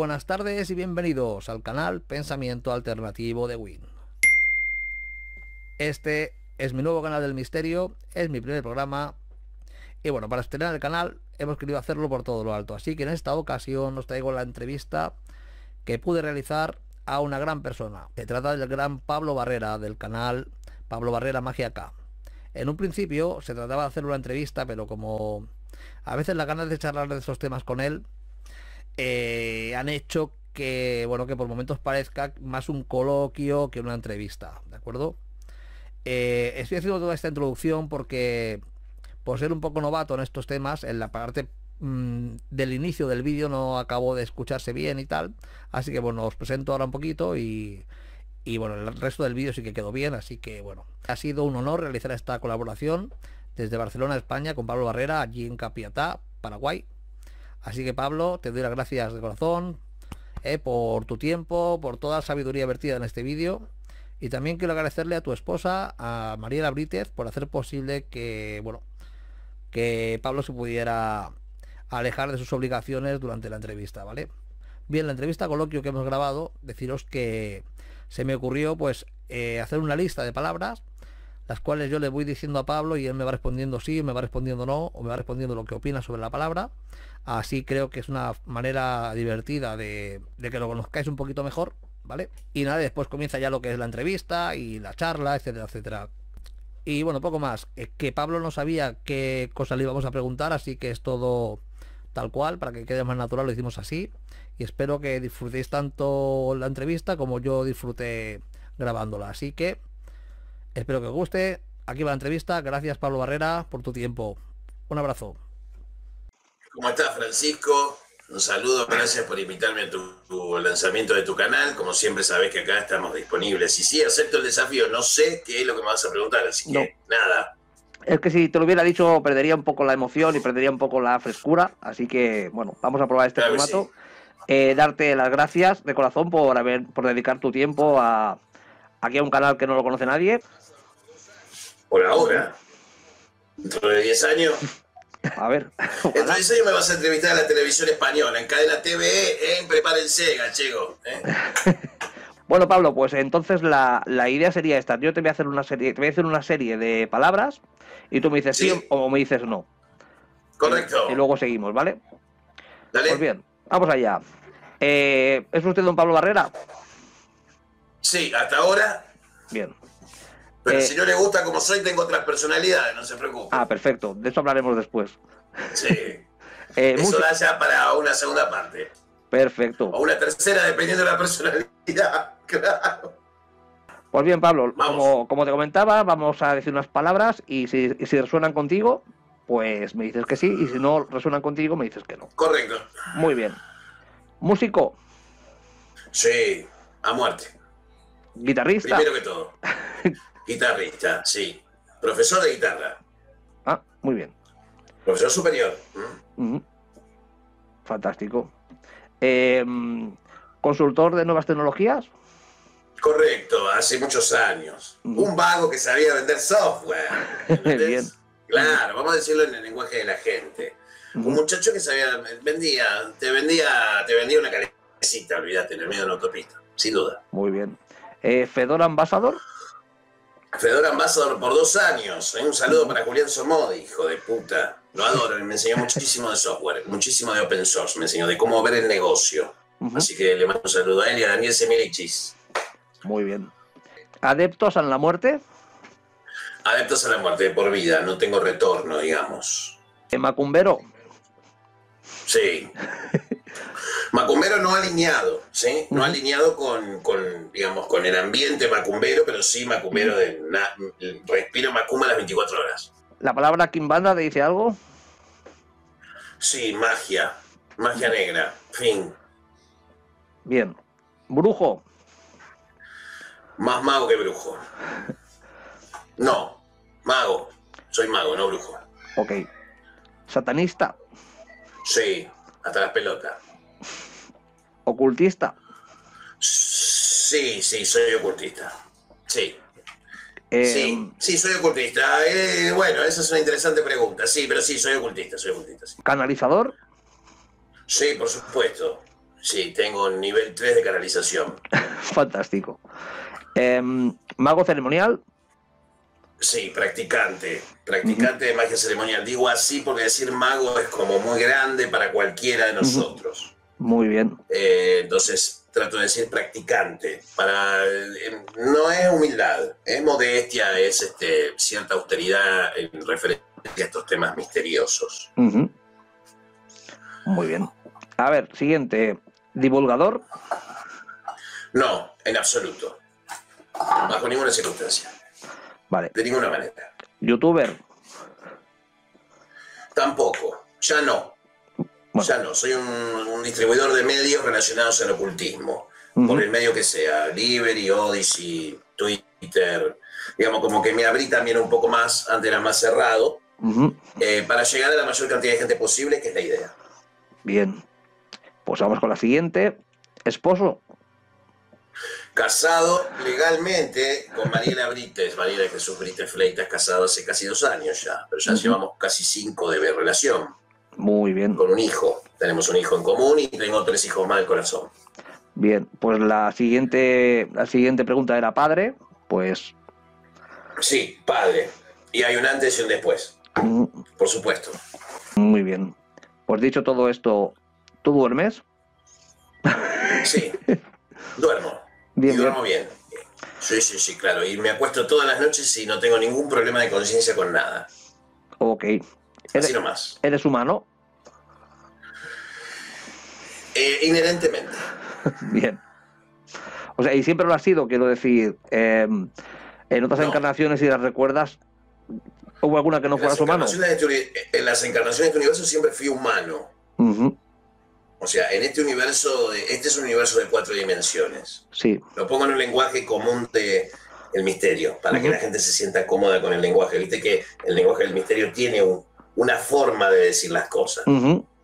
buenas tardes y bienvenidos al canal Pensamiento Alternativo de Win. Este es mi nuevo canal del misterio, es mi primer programa y bueno, para estrenar el canal hemos querido hacerlo por todo lo alto. Así que en esta ocasión os traigo la entrevista que pude realizar a una gran persona. Se trata del gran Pablo Barrera, del canal Pablo Barrera Magia K. En un principio se trataba de hacer una entrevista, pero como a veces las ganas de charlar de esos temas con él han hecho que, bueno, que por momentos parezca más un coloquio que una entrevista, ¿de acuerdo? Estoy haciendo toda esta introducción porque, por ser un poco novato en estos temas, en la parte del inicio del vídeo no acabó de escucharse bien y tal, así que bueno, os presento ahora un poquito y bueno, el resto del vídeo sí que quedó bien, así que bueno, ha sido un honor realizar esta colaboración desde Barcelona, España, con Pablo Barrera, allí en Capiatá, Paraguay. Así que Pablo, te doy las gracias de corazón por tu tiempo, por toda la sabiduría vertida en este vídeo. Y también quiero agradecerle a tu esposa, a Mariela Brítez, por hacer posible que, bueno, que Pablo se pudiera alejar de sus obligaciones durante la entrevista, ¿vale? Bien, la entrevista coloquio que hemos grabado, deciros que se me ocurrió pues hacer una lista de palabras, las cuales yo le voy diciendo a Pablo y él me va respondiendo sí, me va respondiendo no, o me va respondiendo lo que opina sobre la palabra. Así creo que es una manera divertida de que lo conozcáis un poquito mejor, ¿vale? Y nada, después comienza ya lo que es la entrevista y la charla, etcétera, etcétera. Y bueno, poco más, que Pablo no sabía qué cosa le íbamos a preguntar, así que es todo tal cual, para que quede más natural, lo hicimos así. Y espero que disfrutéis tanto la entrevista como yo disfruté grabándola. Así que espero que os guste. Aquí va la entrevista. Gracias, Pablo Barrera, por tu tiempo. Un abrazo. ¿Cómo estás, Francisco? Un saludo, gracias por invitarme a tu lanzamiento de tu canal. Como siempre sabés que acá estamos disponibles. Y sí, acepto el desafío. No sé qué es lo que me vas a preguntar, así que nada. Es que si te lo hubiera dicho perdería un poco la emoción y perdería un poco la frescura. Así que, bueno, vamos a probar este formato. Sí. Darte las gracias de corazón por dedicar tu tiempo aquí a un canal que no lo conoce nadie. Por ahora. Dentro de 10 años. A ver. Dentro de 10 años me vas a entrevistar en la televisión española, en Cadena TV, prepárense, gallego. Bueno, Pablo, pues entonces la idea sería esta. Yo te voy a hacer una serie de palabras y tú me dices sí o me dices no. Correcto. Y luego seguimos, ¿vale? Dale. Pues bien, vamos allá. ¿Es usted don Pablo Barrera? Sí, hasta ahora. Bien. Pero si no le gusta como soy, tengo otras personalidades, no se preocupe. Ah, perfecto. De eso hablaremos después. Sí. Eso da ya para una segunda parte. Perfecto. O una tercera, dependiendo de la personalidad. Claro. Pues bien, Pablo, como te comentaba, vamos a decir unas palabras y si resuenan contigo, pues me dices que sí, y si no resuenan contigo, me dices que no. Correcto. Muy bien. ¿Músico? Sí, a muerte. ¿Guitarrista? Primero que todo. Guitarrista, sí. Profesor de guitarra. Ah, muy bien. Profesor superior. Fantástico. ¿Consultor de nuevas tecnologías? Correcto, hace muchos años. Un vago que sabía vender software. Bien. Claro, vamos a decirlo en el lenguaje de la gente. Un muchacho que sabía, te vendía una calecita, olvídate, en el medio de una autopista, sin duda. Muy bien. ¿Fedora Ambassador? Fedora Ambassador por 2 años. Un saludo para Julián Somodi, hijo de puta. Lo adoro, me enseñó muchísimo de software, muchísimo de open source, me enseñó de cómo ver el negocio. Así que le mando un saludo a él y a Daniel Semilichis. Muy bien. ¿Adeptos a la muerte? Adeptos a la muerte de por vida, no tengo retorno, digamos. ¿Macumbero? Sí. Macumbero no alineado, ¿sí? No alineado con el ambiente macumbero, pero sí macumbero respiro macumba las 24 horas. ¿La palabra quimbanda te dice algo? Sí, magia. Magia negra. Fin. Bien. ¿Brujo? Más mago que brujo. No, mago. Soy mago, no brujo. Ok. ¿Satanista? Sí, hasta las pelotas. ¿Ocultista? Sí, soy ocultista. Sí. Sí, soy ocultista. Bueno, esa es una interesante pregunta. Sí, pero sí, soy ocultista, sí. ¿Canalizador? Sí, por supuesto. Sí, tengo nivel 3 de canalización. Fantástico. ¿Mago ceremonial? Sí, practicante de magia ceremonial. Digo así porque decir mago es como muy grande para cualquiera de nosotros. Muy bien. Entonces trato de decir practicante. No es humildad, es modestia, es cierta austeridad en referencia a estos temas misteriosos. Muy bien. A ver, siguiente. ¿Divulgador? No, en absoluto. Bajo ninguna circunstancia. Vale. De ninguna manera. ¿Youtuber? Tampoco. Ya no. Bueno. Ya no. Soy un distribuidor de medios relacionados al ocultismo. Por el medio que sea. Liberty, Odyssey, Twitter. Digamos, como que me abrí también un poco más. Antes era más cerrado. Para llegar a la mayor cantidad de gente posible, que es la idea. Bien. Pues vamos con la siguiente. ¿Esposo? Casado legalmente con Mariela Brites, Mariela Jesús Brites Fleitas, casado hace casi 2 años ya, pero ya llevamos casi 5 de relación. Muy bien. Con un hijo, tenemos un hijo en común y tengo 3 hijos más del corazón. Bien, pues la siguiente pregunta era padre, pues... Sí, padre. Y hay un antes y un después, por supuesto. Muy bien. Pues dicho todo esto, ¿tú duermes? Sí, duermo. Bien, y duermo bien. Sí, claro. Y me acuesto todas las noches y no tengo ningún problema de conciencia con nada. Ok. Así nomás. ¿Eres humano? Inherentemente. Bien. O sea, y siempre lo has sido, quiero decir, en otras encarnaciones, si las recuerdas, ¿hubo alguna que no fueras humano? En las encarnaciones de este universo siempre fui humano. O sea, en este universo, este es un universo de 4 dimensiones. Sí. Lo pongo en un lenguaje común del misterio, para que la gente se sienta cómoda con el lenguaje. Viste que el lenguaje del misterio tiene una forma de decir las cosas.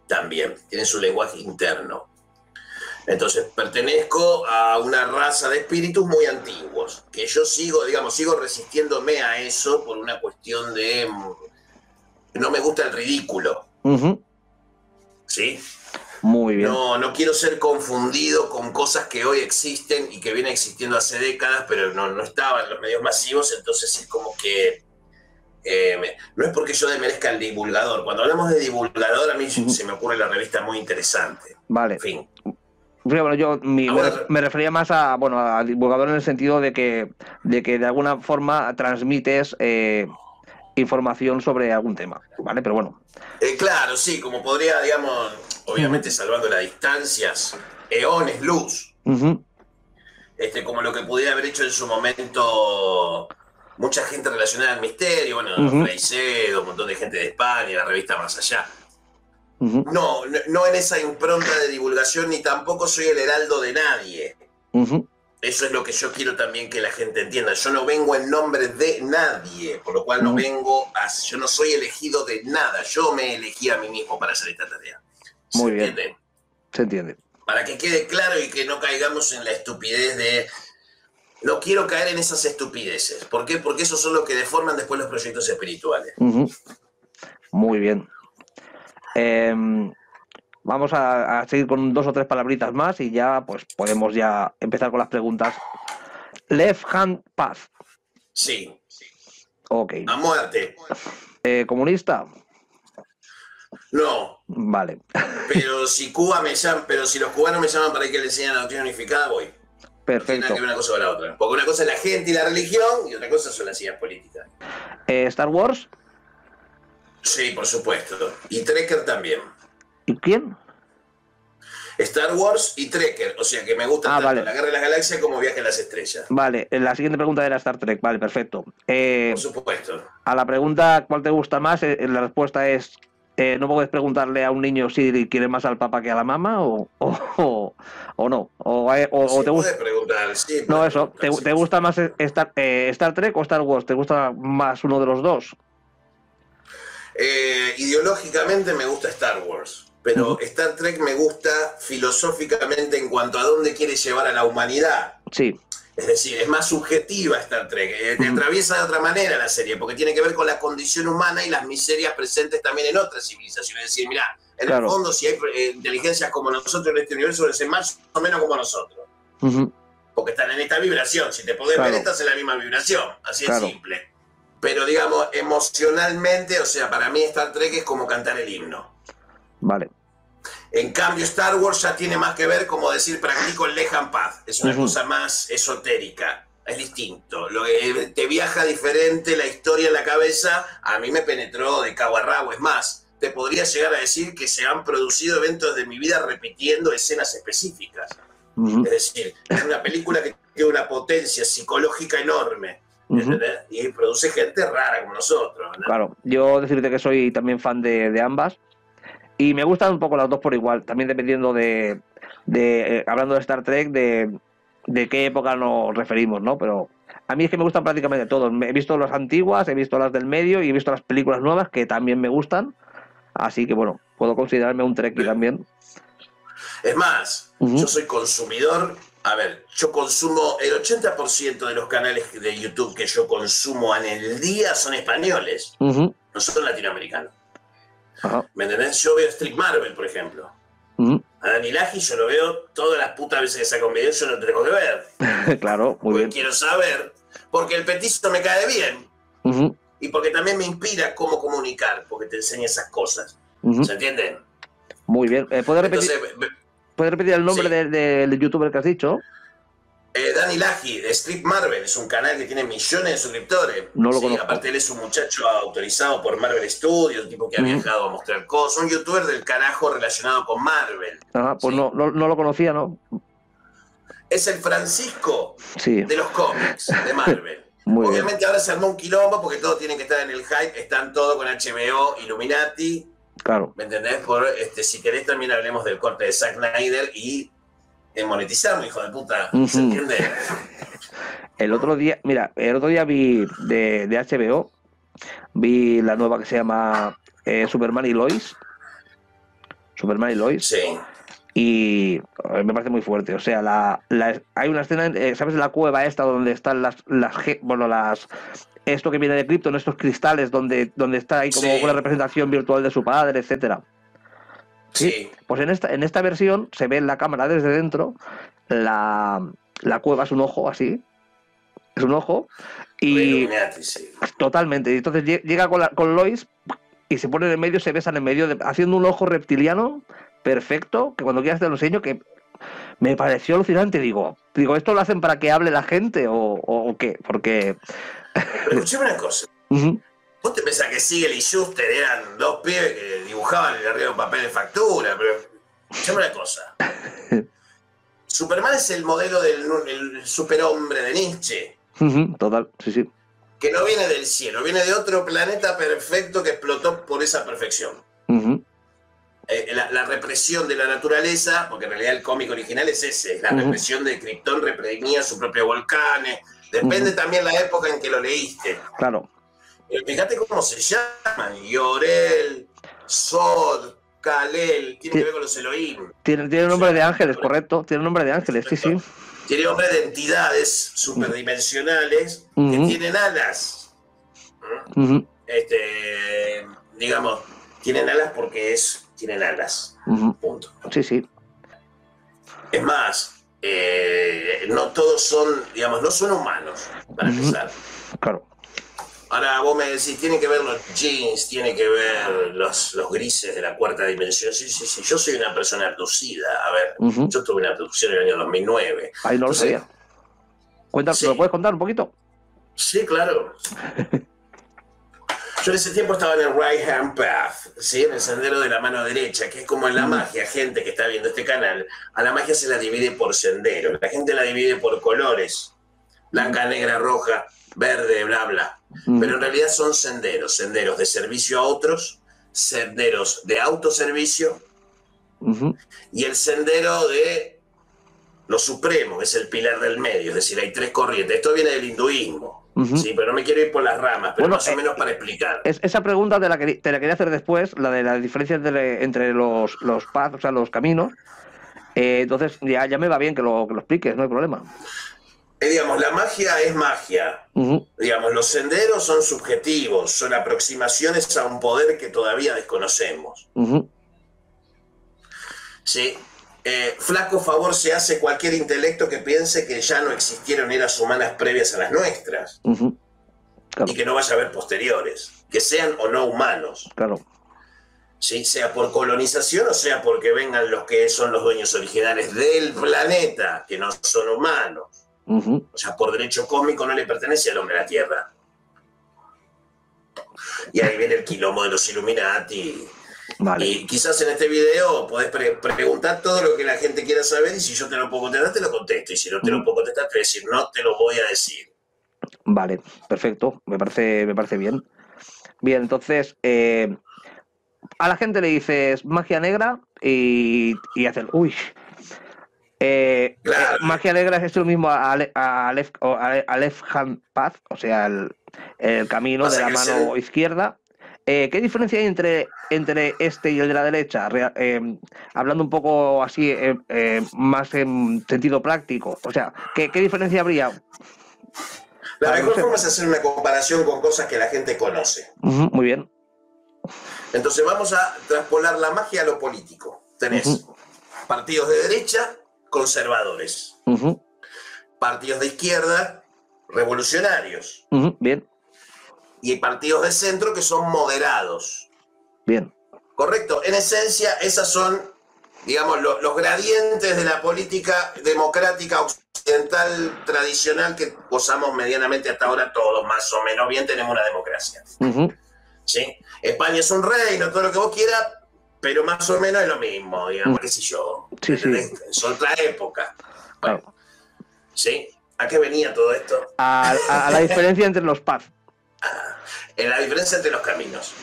También, tiene su lenguaje interno. Entonces, pertenezco a una raza de espíritus muy antiguos, que yo sigo resistiéndome a eso por una cuestión de... No me gusta el ridículo. ¿Sí? Muy bien. No quiero ser confundido con cosas que hoy existen y que vienen existiendo hace décadas, pero no estaban en los medios masivos, entonces es como que... no es porque yo demerezca al divulgador. Cuando hablamos de divulgador, a mí se me ocurre la revista muy interesante. Vale. En fin. Bueno, yo me refería más a divulgador en el sentido de que de alguna forma transmites información sobre algún tema, ¿vale? Pero bueno. Claro, sí, como podría, digamos, obviamente salvando las distancias, eones luz. Como lo que pudiera haber hecho en su momento mucha gente relacionada al misterio, bueno, Freicedo, un montón de gente de España, la revista Más Allá. No en esa impronta de divulgación, ni tampoco soy el heraldo de nadie. Eso es lo que yo quiero también que la gente entienda. Yo no vengo en nombre de nadie, por lo cual yo no soy elegido de nada. Yo me elegí a mí mismo para hacer esta tarea. Muy bien. Se entiende. Para que quede claro y que no caigamos en la estupidez de... No quiero caer en esas estupideces. ¿Por qué? Porque esos son los que deforman después los proyectos espirituales. Muy bien. Vamos a seguir con 2 o 3 palabritas más y ya pues podemos ya empezar con las preguntas. Left Hand Path. Sí. Ok. A muerte. ¿Comunista? No. Vale. Pero si los cubanos me llaman para que les enseñen la doctrina unificada, voy. Perfecto. No tiene nada que ver una cosa con la otra. Porque una cosa es la gente y la religión y otra cosa son las ideas políticas. ¿Star Wars? Sí, por supuesto. Y Trekker también. ¿Y quién? Star Wars y Trekker. O sea que me gusta tanto vale. La Guerra de las Galaxias como Viaje a las Estrellas. Vale, la siguiente pregunta era Star Trek. Vale, perfecto. Por supuesto. A la pregunta ¿cuál te gusta más? La respuesta es no puedes preguntarle a un niño si quiere más al papá que a la mamá o no. O te gusta preguntar, sí, no, eso. ¿Te gusta más Star Trek o Star Wars? ¿Te gusta más uno de los dos? Ideológicamente me gusta Star Wars, pero Star Trek me gusta filosóficamente en cuanto a dónde quiere llevar a la humanidad. Sí. Es decir, es más subjetiva Star Trek. Te atraviesa de otra manera la serie, porque tiene que ver con la condición humana y las miserias presentes también en otras civilizaciones. Es decir, mirá, En Claro. el fondo, si hay inteligencias como nosotros en este universo, deben ser más o menos como nosotros. Porque están en esta vibración. Si te podés Claro. ver, estás en la misma vibración. Así Claro. de simple. Pero digamos, emocionalmente, o sea, para mí Star Trek es como cantar el himno. Vale. En cambio, Star Wars ya tiene más que ver, como decir, practico el Lejan Paz. Es una Ujú. cosa más esotérica. Es distinto. Lo que te viaja diferente la historia en la cabeza, a mí me penetró de cabo a rabo. Es más, te podría llegar a decir que se han producido eventos de mi vida repitiendo escenas específicas. Ujú. Es decir, es una película que tiene una potencia psicológica enorme. Ujú. ¿Entendés? Y produce gente rara como nosotros, ¿no? Claro, yo decirte que soy también fan de ambas y me gustan un poco las dos por igual, también dependiendo hablando de Star Trek, de qué época nos referimos, ¿no? Pero a mí es que me gustan prácticamente todos. He visto las antiguas, he visto las del medio y he visto las películas nuevas que también me gustan, así que bueno, puedo considerarme un Trekkie también. Es más, Ujú. yo soy consumidor. A ver, yo consumo el 80% de los canales de YouTube que yo consumo en el día son españoles, Ujú. no son latinoamericanos. Ajá. ¿Me entendés? Yo veo Street Marvel, por ejemplo. Ujú. A Dani Laji yo lo veo todas las putas veces que saca un video, yo lo tengo que ver. Claro, muy Porque bien. quiero saber, porque el petizo me cae bien Ujú. y porque también me inspira cómo comunicar, porque te enseña esas cosas. Ujú. ¿Se entienden? Muy bien. ¿Puedes repetir, Entonces, ¿puedes repetir el nombre Sí. del youtuber que has dicho? Dani Laji, de Street Marvel, es un canal que tiene millones de suscriptores. No lo Sí, conozco. aparte él es un muchacho autorizado por Marvel Studios, un tipo que ha Ujú. viajado a mostrar cosas, un youtuber del carajo relacionado con Marvel. Ajá, pues Sí. no lo conocía, ¿no? Es el Francisco Sí, de los cómics, de Marvel. muy bien. Obviamente ahora se armó un quilombo porque todos tienen que estar en el hype, están todos con HBO, Illuminati, Claro. ¿me entendés? Si querés también hablemos del corte de Zack Snyder y monetizarlo, hijo de puta, Ujú. ¿se entiende? El otro día vi de HBO, vi la nueva que se llama Superman y Lois. Superman y Lois. Sí. Y me parece muy fuerte. O sea, hay una escena, ¿sabes? La cueva esta donde están esto que viene de Krypton, estos cristales donde está ahí como Sí. una representación virtual de su padre, etcétera. Sí. Pues en esta versión se ve en la cámara desde dentro, la cueva es un ojo así, es un ojo, y Illuminati, sí. totalmente. Y entonces llega con Lois y se ponen en medio, se besan en medio, haciendo un ojo reptiliano perfecto, que cuando quieras te lo enseño, que me pareció alucinante. Digo, ¿esto lo hacen para que hable la gente o qué? Porque... Pero escuchame una cosa. Ujú. ¿Vos te pensás que Siegel y Schuster eran dos pibes que dibujaban el arriba de un papel de factura? Pero escuchame una cosa. Superman es el modelo del superhombre de Nietzsche, Ujú, total, sí, sí. que no viene del cielo, viene de otro planeta perfecto que explotó por esa perfección. Ujú, La represión de la naturaleza, porque en realidad el cómic original es ese, la Ujú. represión de Krypton reprimía sus propios volcanes. Depende también la época en que lo leíste. claro. Fíjate cómo se llaman: Yorel, Sod, Kalel, tiene que ver con los Elohim. Tiene nombre de ángeles, correcto. Tiene nombre de ángeles, sí, sí. Tiene nombre de entidades superdimensionales que Ujú. tienen alas. Ujú, Digamos, tienen alas porque tienen alas. ujú. Punto. Sí, sí. Es más, no todos son, digamos, no son humanos, para Ujú. empezar. Claro. Ahora vos me decís, tiene que ver los jeans, tiene que ver los grises de la cuarta dimensión. Sí, sí, sí, yo soy una persona abducida. A ver, Ujú. yo tuve una abducción en el año 2009. Ahí no lo Entonces, sabía. Cuéntame, sí. ¿me lo puedes contar un poquito? Sí, claro. Yo en ese tiempo estaba en el right hand path, ¿sí? En el sendero de la mano derecha, que es como en la magia, gente que está viendo este canal, a la magia se la divide por senderos, la gente la divide por colores, blanca, negra, roja, verde, bla, bla. Pero en realidad son senderos de servicio a otros, senderos de autoservicio Ujú. y el sendero de lo supremo, que es el pilar del medio, es decir, hay tres corrientes. Esto viene del hinduismo. Ujú. Sí, pero no me quiero ir por las ramas, pero Bueno, más o menos para explicar. Esa pregunta te la quería hacer después, la de las diferencias entre los paths, o sea, los caminos. Entonces, ya me va bien que lo expliques, no hay problema. Digamos, la magia es magia. Ujú. Digamos, los senderos son subjetivos, son aproximaciones a un poder que todavía desconocemos. Ujú. ¿sí? Flaco favor se hace cualquier intelecto que piense que ya no existieron eras humanas previas a las nuestras. Claro. Y que no vaya a haber posteriores, que sean o no humanos. Claro. ¿Sí? Sea por colonización o sea porque vengan los que son los dueños originales del planeta, que no son humanos. O sea, por derecho cósmico no le pertenece al hombre a la Tierra. Y ahí viene el quilombo de los Illuminati. Vale. Y quizás en este video podés preguntar todo lo que la gente quiera saber y si yo te lo puedo contestar, te lo contesto. Y si no te lo puedo contestar, te voy a decir, no te lo voy a decir. Vale, perfecto. Me parece bien. Bien, entonces, a la gente le dices magia negra y hacen, uy. Claro. Magia negra es lo mismo a left hand path, o sea, el camino Pasa de la que mano izquierda. ¿Qué diferencia hay entre este y el de la derecha? Hablando un poco así, más en sentido práctico. O sea, ¿qué diferencia habría? La mejor forma es hacer una comparación con cosas que la gente conoce. Muy bien. Entonces vamos a traspolar la magia a lo político. Tenés partidos de derecha, conservadores. Partidos de izquierda, revolucionarios. Bien. Y partidos de centro que son moderados. Bien. Correcto. En esencia, esas son, digamos, los gradientes de la política democrática occidental tradicional que gozamos medianamente hasta ahora todos, más o menos bien, tenemos una democracia. ¿Sí? España es un reino, todo lo que vos quieras, pero más o menos es lo mismo, digamos, qué sé yo. Sí. Es otra época. Bueno, Claro. ¿sí? ¿A qué venía todo esto? A la diferencia entre los paths. En la diferencia entre los caminos.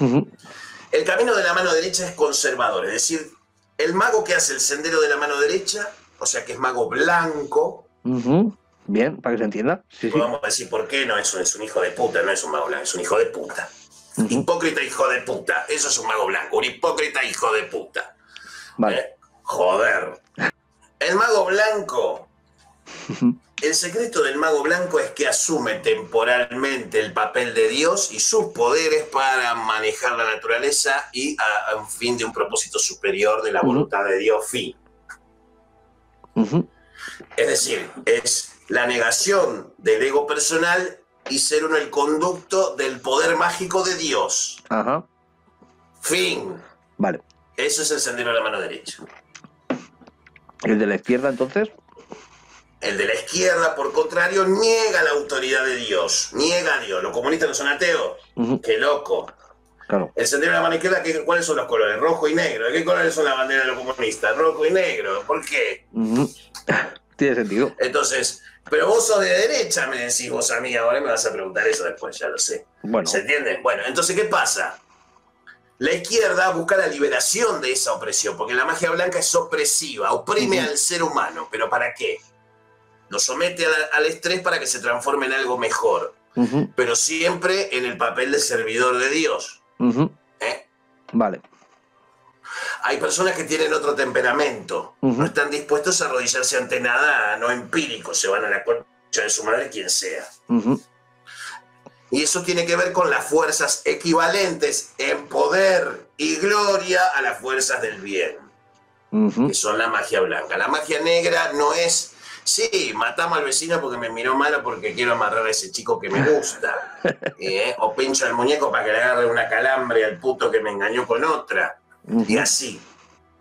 El camino de la mano derecha es conservador, es decir, el mago que hace el sendero de la mano derecha, o sea que es mago blanco. Bien, para que se entienda. Sí. Podemos decir por qué, no es un hijo de puta, no es un mago blanco, es un hijo de puta. Hipócrita hijo de puta, eso es un mago blanco, un hipócrita hijo de puta. Vale. Joder. El mago blanco, el secreto del mago blanco es que asume temporalmente el papel de Dios y sus poderes para manejar la naturaleza y a un fin de un propósito superior de la voluntad de Dios, fin. Es decir, es la negación del ego personal y ser uno el conducto del poder mágico de Dios. Fin. Vale. Eso es el sendero de la mano derecha. ¿El de la izquierda, entonces? El de la izquierda, por contrario, niega la autoridad de Dios. Niega a Dios. ¿Los comunistas no son ateos? ¡Qué loco! Claro. El sendero de la mano izquierda, ¿cuáles son los colores? Rojo y negro. ¿De qué colores son la bandera de los comunistas? Rojo y negro. ¿Por qué? Tiene sentido. Entonces, pero vos sos de derecha, me decís vos a mí. Ahora me vas a preguntar eso después, ya lo sé. Bueno. ¿Se entiende? Bueno, entonces, ¿qué pasa? La izquierda busca la liberación de esa opresión, porque la magia blanca es opresiva, oprime al ser humano. ¿Pero para qué? Lo somete al estrés para que se transforme en algo mejor, pero siempre en el papel de servidor de Dios. Vale. Hay personas que tienen otro temperamento, no están dispuestos a arrodillarse ante nada no empírico, se van a la concha de su madre quien sea. Y eso tiene que ver con las fuerzas equivalentes en poder y gloria a las fuerzas del bien, que son la magia blanca. La magia negra no es... Sí, matamos al vecino porque me miró malo porque quiero amarrar a ese chico que me gusta. O pincho al muñeco para que le agarre una calambre al puto que me engañó con otra. Y así.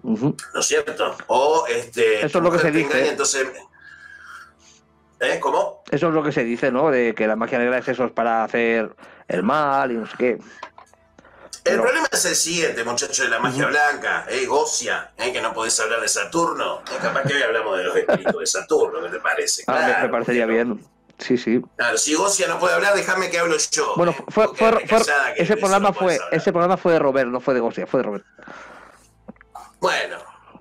¿No es cierto? O eso es lo que se dice. Engaña, entonces... ¿Cómo? Eso es lo que se dice, ¿no? De que la magia negra es eso, es para hacer el mal y no sé qué. El problema es el siguiente, muchacho de la magia blanca, Gocia, que no podés hablar de Saturno. Capaz que hoy hablamos de los espíritus de Saturno, ¿qué te parece? Claro, me parecería bien. Sí. Claro, si Gocia no puede hablar, déjame que hablo yo. Bueno, ese programa fue de Robert, no fue de Gocia, fue de Robert. Bueno,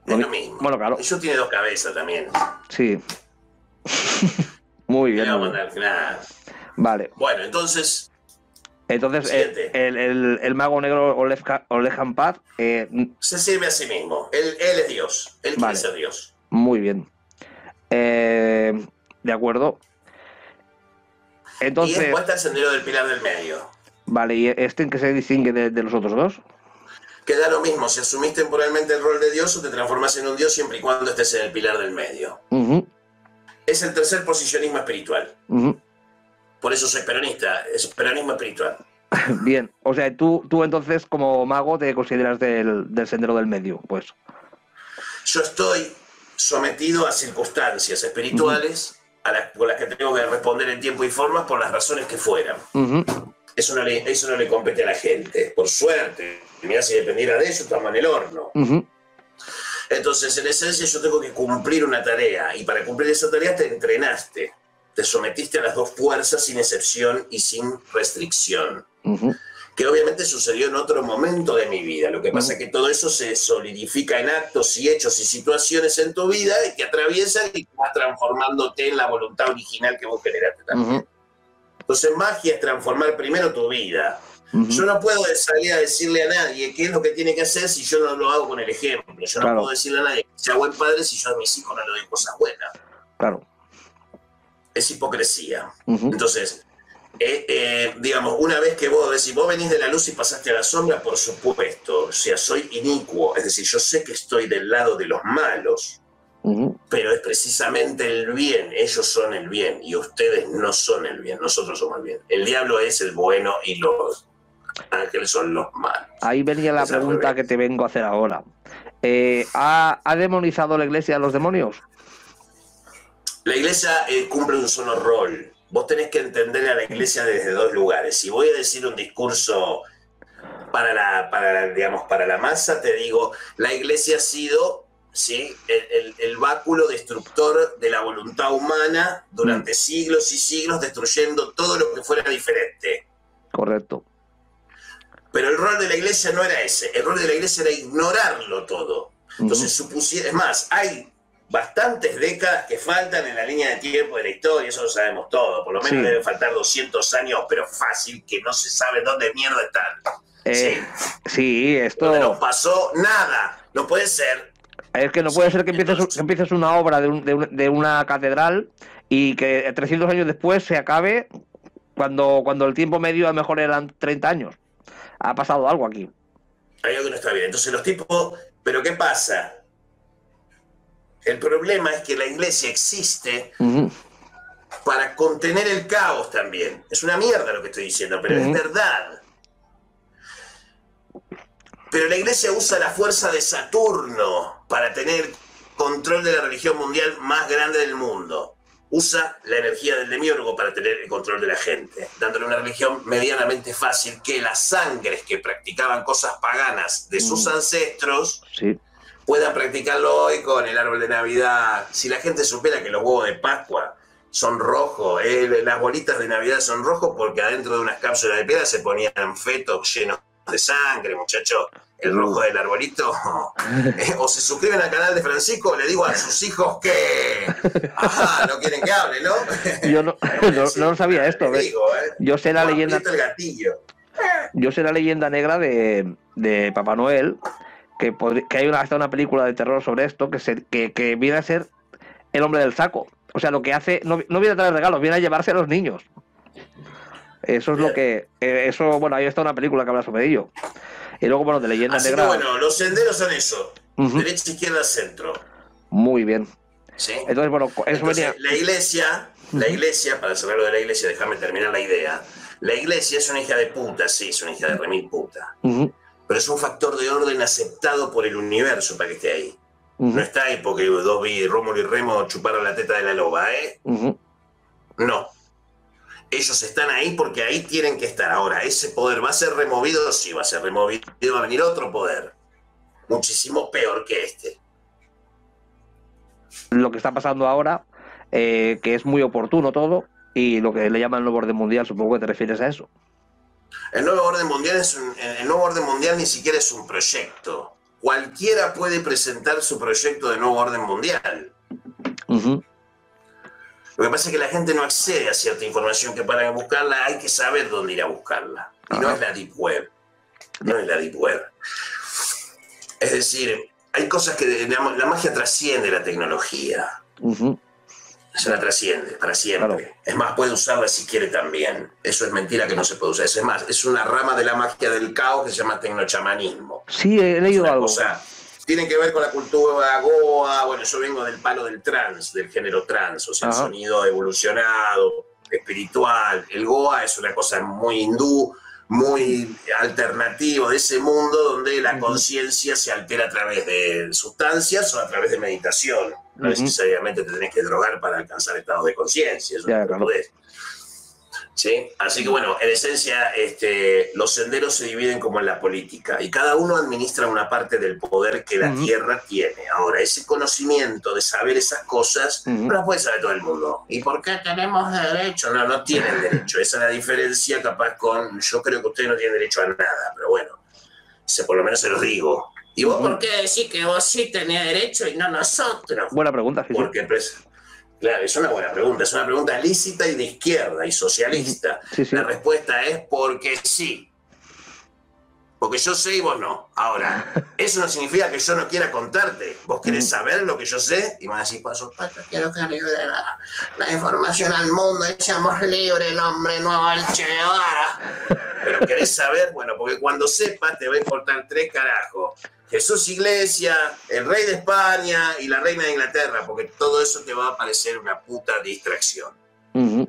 es lo mismo. Bueno, claro. Yo tiene dos cabezas también. Sí. Muy bien. Vale. Bueno, entonces... el mago negro Olejan Paz se sirve a sí mismo. Él es Dios. Él quiere ser Dios. Muy bien. De acuerdo. Entonces, y después está el sendero del pilar del medio. Vale, ¿y este en qué se distingue de los otros dos? Que da lo mismo si asumís temporalmente el rol de Dios o te transformás en un Dios siempre y cuando estés en el pilar del medio. Es el tercer posicionismo espiritual. Por eso soy peronista, es peronismo espiritual. Bien, o sea, tú entonces como mago te consideras del sendero del medio, pues. Yo estoy sometido a circunstancias espirituales por las que tengo que responder en tiempo y forma por las razones que fueran. Eso no le compete a la gente, por suerte. Mirá, si dependiera de eso, estamos en el horno. Entonces, en esencia, yo tengo que cumplir una tarea, y para cumplir esa tarea te entrenaste. Te sometiste a las dos fuerzas sin excepción y sin restricción. Que obviamente sucedió en otro momento de mi vida. Lo que pasa es que todo eso se solidifica en actos y hechos y situaciones en tu vida y te atraviesan y vas transformándote en la voluntad original que vos generaste también. Entonces, magia es transformar primero tu vida. Yo no puedo salir a decirle a nadie qué es lo que tiene que hacer si yo no lo hago con el ejemplo. Yo no puedo decirle a nadie que sea buen padre si yo a mis hijos no le doy cosas buenas. Claro. Es hipocresía. Entonces, digamos, una vez que vos decís, vos venís de la luz y pasaste a la sombra, por supuesto, o sea, soy inicuo, es decir, yo sé que estoy del lado de los malos, pero es precisamente el bien, ellos son el bien, y ustedes no son el bien, nosotros somos el bien. El diablo es el bueno y los ángeles son los malos. Ahí venía la pregunta que te vengo a hacer ahora. ¿Ha demonizado la iglesia a los demonios? La iglesia cumple un solo rol. Vos tenés que entender a la iglesia desde dos lugares. Si voy a decir un discurso para la masa, te digo, la iglesia ha sido, ¿sí?, el báculo destructor de la voluntad humana durante siglos y siglos, destruyendo todo lo que fuera diferente. Correcto. Pero el rol de la iglesia no era ese. El rol de la iglesia era ignorarlo todo. Entonces, es más, hay bastantes décadas que faltan en la línea de tiempo de la historia, eso lo sabemos todo, por lo menos deben faltar 200 años, pero fácil, que no se sabe dónde mierda están. Sí, esto... Donde no pasó nada, no puede ser. Es que no puede ser que empieces una obra de una catedral y que 300 años después se acabe cuando el tiempo medio a lo mejor eran 30 años. Ha pasado algo aquí. Hay algo que no está bien. Entonces los tipos... ¿Pero qué pasa? El problema es que la iglesia existe para contener el caos también. Es una mierda lo que estoy diciendo, pero es verdad. Pero la iglesia usa la fuerza de Saturno para tener control de la religión mundial más grande del mundo. Usa la energía del demiurgo para tener el control de la gente, dándole una religión medianamente fácil que las sangres que practicaban cosas paganas de sus ancestros puedan practicarlo hoy con el árbol de Navidad. Si la gente supiera que los huevos de Pascua son rojos, las bolitas de Navidad son rojos porque adentro de unas cápsulas de piedra se ponían fetos llenos de sangre, muchachos. El rojo del arbolito. O se suscriben al canal de Francisco, le digo a sus hijos que... Ajá, no quieren que hable, ¿no? Yo no sabía esto. Digo, yo sé la leyenda... El gatillo. Yo sé la leyenda negra de Papá Noel, que hay hasta una película de terror sobre esto, que viene a ser el hombre del saco. O sea, lo que hace... No viene a traer regalos, viene a llevarse a los niños. Eso es lo que... bueno, ahí está una película que habla sobre ello. Y luego, bueno, de leyenda negra... Que, bueno, los senderos son eso. Derecha, izquierda, centro. Muy bien. ¿Sí? Entonces, bueno, eso venía... La iglesia, para cerrarlo de la iglesia, déjame terminar la idea. La iglesia es una hija de puta, sí, es una hija de remil puta. Pero es un factor de orden aceptado por el universo para que esté ahí. No está ahí porque Rómulo y Remo chuparon la teta de la loba, ¿eh? No. Ellos están ahí porque ahí tienen que estar. Ahora, ¿ese poder va a ser removido? Sí, va a ser removido. Va a venir otro poder. Muchísimo peor que este. Lo que está pasando ahora, que es muy oportuno todo, y lo que le llaman el nuevo orden mundial, supongo que te refieres a eso. El nuevo orden mundial ni siquiera es un proyecto. Cualquiera puede presentar su proyecto de nuevo orden mundial. Lo que pasa es que la gente no accede a cierta información que para buscarla hay que saber dónde ir a buscarla. Y no es la Deep Web. No es la Deep Web. Es decir, hay cosas que la magia trasciende la tecnología. Se la trasciende para siempre. Claro. Es más, puede usarla si quiere también. Eso es mentira que no se puede usar. Es más, es una rama de la magia del caos que se llama tecnochamanismo. Sí, he leído algo. Tiene que ver con la cultura Goa. Bueno, yo vengo del palo del trans, del género trans, o sea, el sonido evolucionado, espiritual. El Goa es una cosa muy hindú, muy alternativo de ese mundo donde la conciencia se altera a través de sustancias o a través de meditación. No necesariamente te tenés que drogar para alcanzar estados de conciencia. Eso no podés. ¿Sí? Así que bueno, en esencia los senderos se dividen como en la política y cada uno administra una parte del poder que la tierra tiene. Ahora, ese conocimiento de saber esas cosas no las puede saber todo el mundo. ¿Y por qué tenemos derecho? No, no tienen derecho. Esa es la diferencia capaz con... Yo creo que ustedes no tienen derecho a nada, pero bueno, por lo menos se los digo. ¿Y vos por qué decís que vos sí tenés derecho y no nosotros? Buena pregunta, Jesús. Porque claro, es una buena pregunta, es una pregunta lícita y de izquierda y socialista. La respuesta es porque sí. Porque yo sé y vos no. Ahora, eso no significa que yo no quiera contarte. Vos querés saber lo que yo sé y me vas a decir, por supuesto, quiero que libere la información al mundo y seamos libres, el hombre nuevo, el Che Guevara. Pero querés saber, bueno, porque cuando sepas te va a importar 3 carajos. Jesús Iglesia, el rey de España y la reina de Inglaterra, porque todo eso te va a parecer una puta distracción. Bien,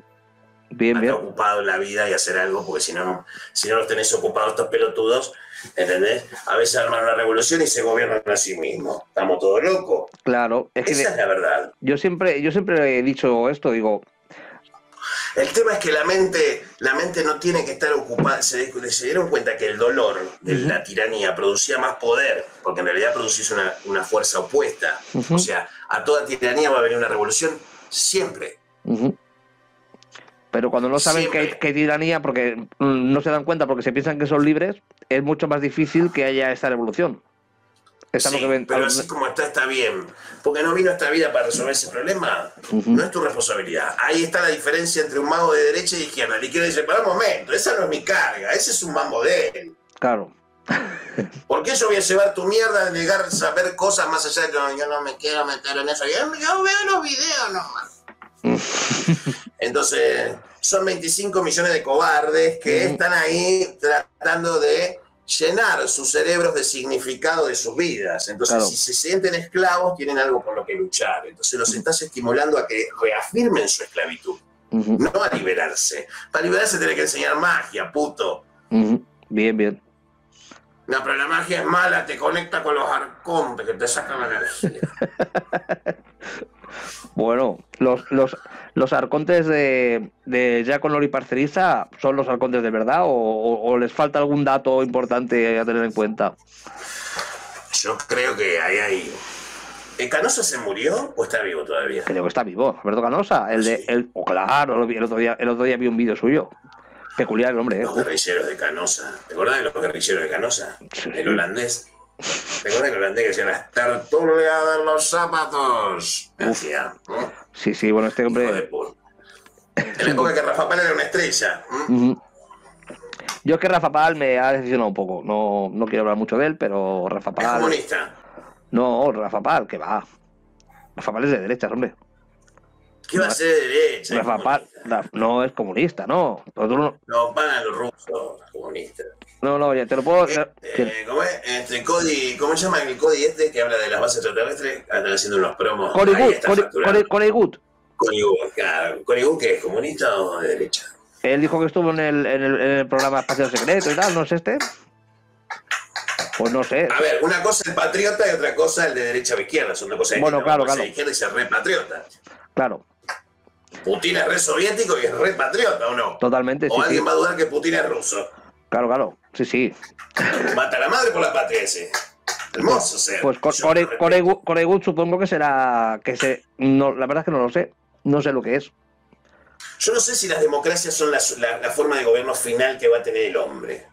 bien. Ocupado en la vida y hacer algo, porque si no los tenés ocupados estos pelotudos, ¿entendés? A veces arman una revolución y se gobiernan a sí mismos. Estamos todos locos. Claro. Esa es la verdad. Yo siempre he dicho esto, digo... El tema es que la mente no tiene que estar ocupada. Se dieron cuenta que el dolor de la tiranía producía más poder, porque en realidad producís una fuerza opuesta. O sea, a toda tiranía va a venir una revolución siempre. Pero cuando no saben que hay tiranía, porque no se dan cuenta, porque se piensan que son libres, es mucho más difícil que haya esta revolución. Pero así como está bien. Porque no vino a esta vida para resolver ese problema. No es tu responsabilidad. Ahí está la diferencia entre un mago de derecha y de izquierda. Y quiere decir, para un momento, esa no es mi carga, ese es un mambo de él. Claro. ¿Por qué yo voy a llevar tu mierda de negar saber cosas más allá de que yo no me quiero meter en eso? Yo veo los videos nomás. Entonces, son 25 millones de cobardes que están ahí tratando de llenar sus cerebros de significado de sus vidas. Entonces, si se sienten esclavos, tienen algo con lo que luchar. Entonces, los estás estimulando a que reafirmen su esclavitud, no a liberarse. Para liberarse tiene que enseñar magia, puto. Bien, bien. No, pero la magia es mala, te conecta con los arcontes que te sacan la energía. Bueno, los arcontes de Jack O'Neill y Parcerisa, ¿son los arcontes de verdad o les falta algún dato importante a tener en cuenta? Yo creo que hay... ¿Canosa se murió o está vivo todavía? Creo que está vivo, Alberto Canosa. Claro, el otro día vi un vídeo suyo. Peculiar el hombre, Los guerrilleros de Canosa. ¿Te acordás de los guerrilleros de Canosa? Sí. El holandés. ¿Te acuerdas que el holandés que decía las tertulias de los zapatos? Decía, ¿no? Sí, bueno, este hombre... En la época que Rafa Pal era una estrella. Yo es que Rafa Pal me ha decepcionado un poco. No quiero hablar mucho de él, pero Rafa Pal... ¿Es comunista? No, Rafa Pal, que va. Rafa Pal es de derechas, hombre. ¿Qué va a ser de derecha? Rafa Pal no es comunista, no. No, pagan los rusos, los comunistas. No, ya te lo puedo... ¿Cómo es? ¿Cómo se llama el Cody que habla de las bases extraterrestres? Están haciendo unos promos. Coney Good, claro. ¿Coney Good qué es? ¿Comunista o de derecha? Él dijo que estuvo en el programa Espacio Secreto y tal, ¿no es este? Pues no sé. A ver, una cosa es patriota y otra cosa el de derecha o izquierda. Son dos cosas distintas. Bueno, claro. Izquierda y ser re patriota. Claro. Putin es re soviético y es re patriota, ¿o no? Totalmente, o alguien va a dudar que Putin es ruso. Claro. Sí. Mata a la madre por la patria ese. Hermoso ser. Pues Coregut supongo que será... No, la verdad es que no lo sé. No sé lo que es. Yo no sé si las democracias son la forma de gobierno final que va a tener el hombre.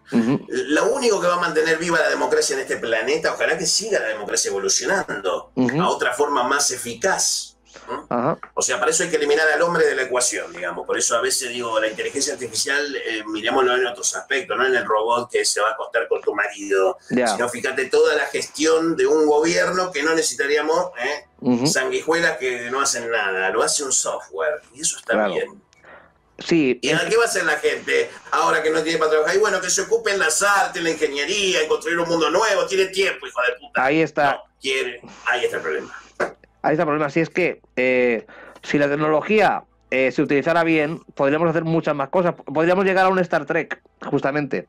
Lo único que va a mantener viva la democracia en este planeta, ojalá que siga la democracia evolucionando a otra forma más eficaz. Ajá. O sea, para eso hay que eliminar al hombre de la ecuación, digamos. Por eso a veces digo, la inteligencia artificial, miremoslo en otros aspectos, no en el robot que se va a acostar con tu marido, sino fíjate toda la gestión de un gobierno que no necesitaríamos sanguijuelas que no hacen nada, lo hace un software, y eso está bien. Sí. ¿Y a qué va a hacer la gente ahora que no tiene para trabajar? Y bueno, que se ocupe en las artes, en la ingeniería, en construir un mundo nuevo, tiene tiempo, hijo de puta. Ahí está. No, ahí está el problema. Ahí está el problema. Si es que si la tecnología se utilizara bien, podríamos hacer muchas más cosas. Podríamos llegar a un Star Trek, justamente.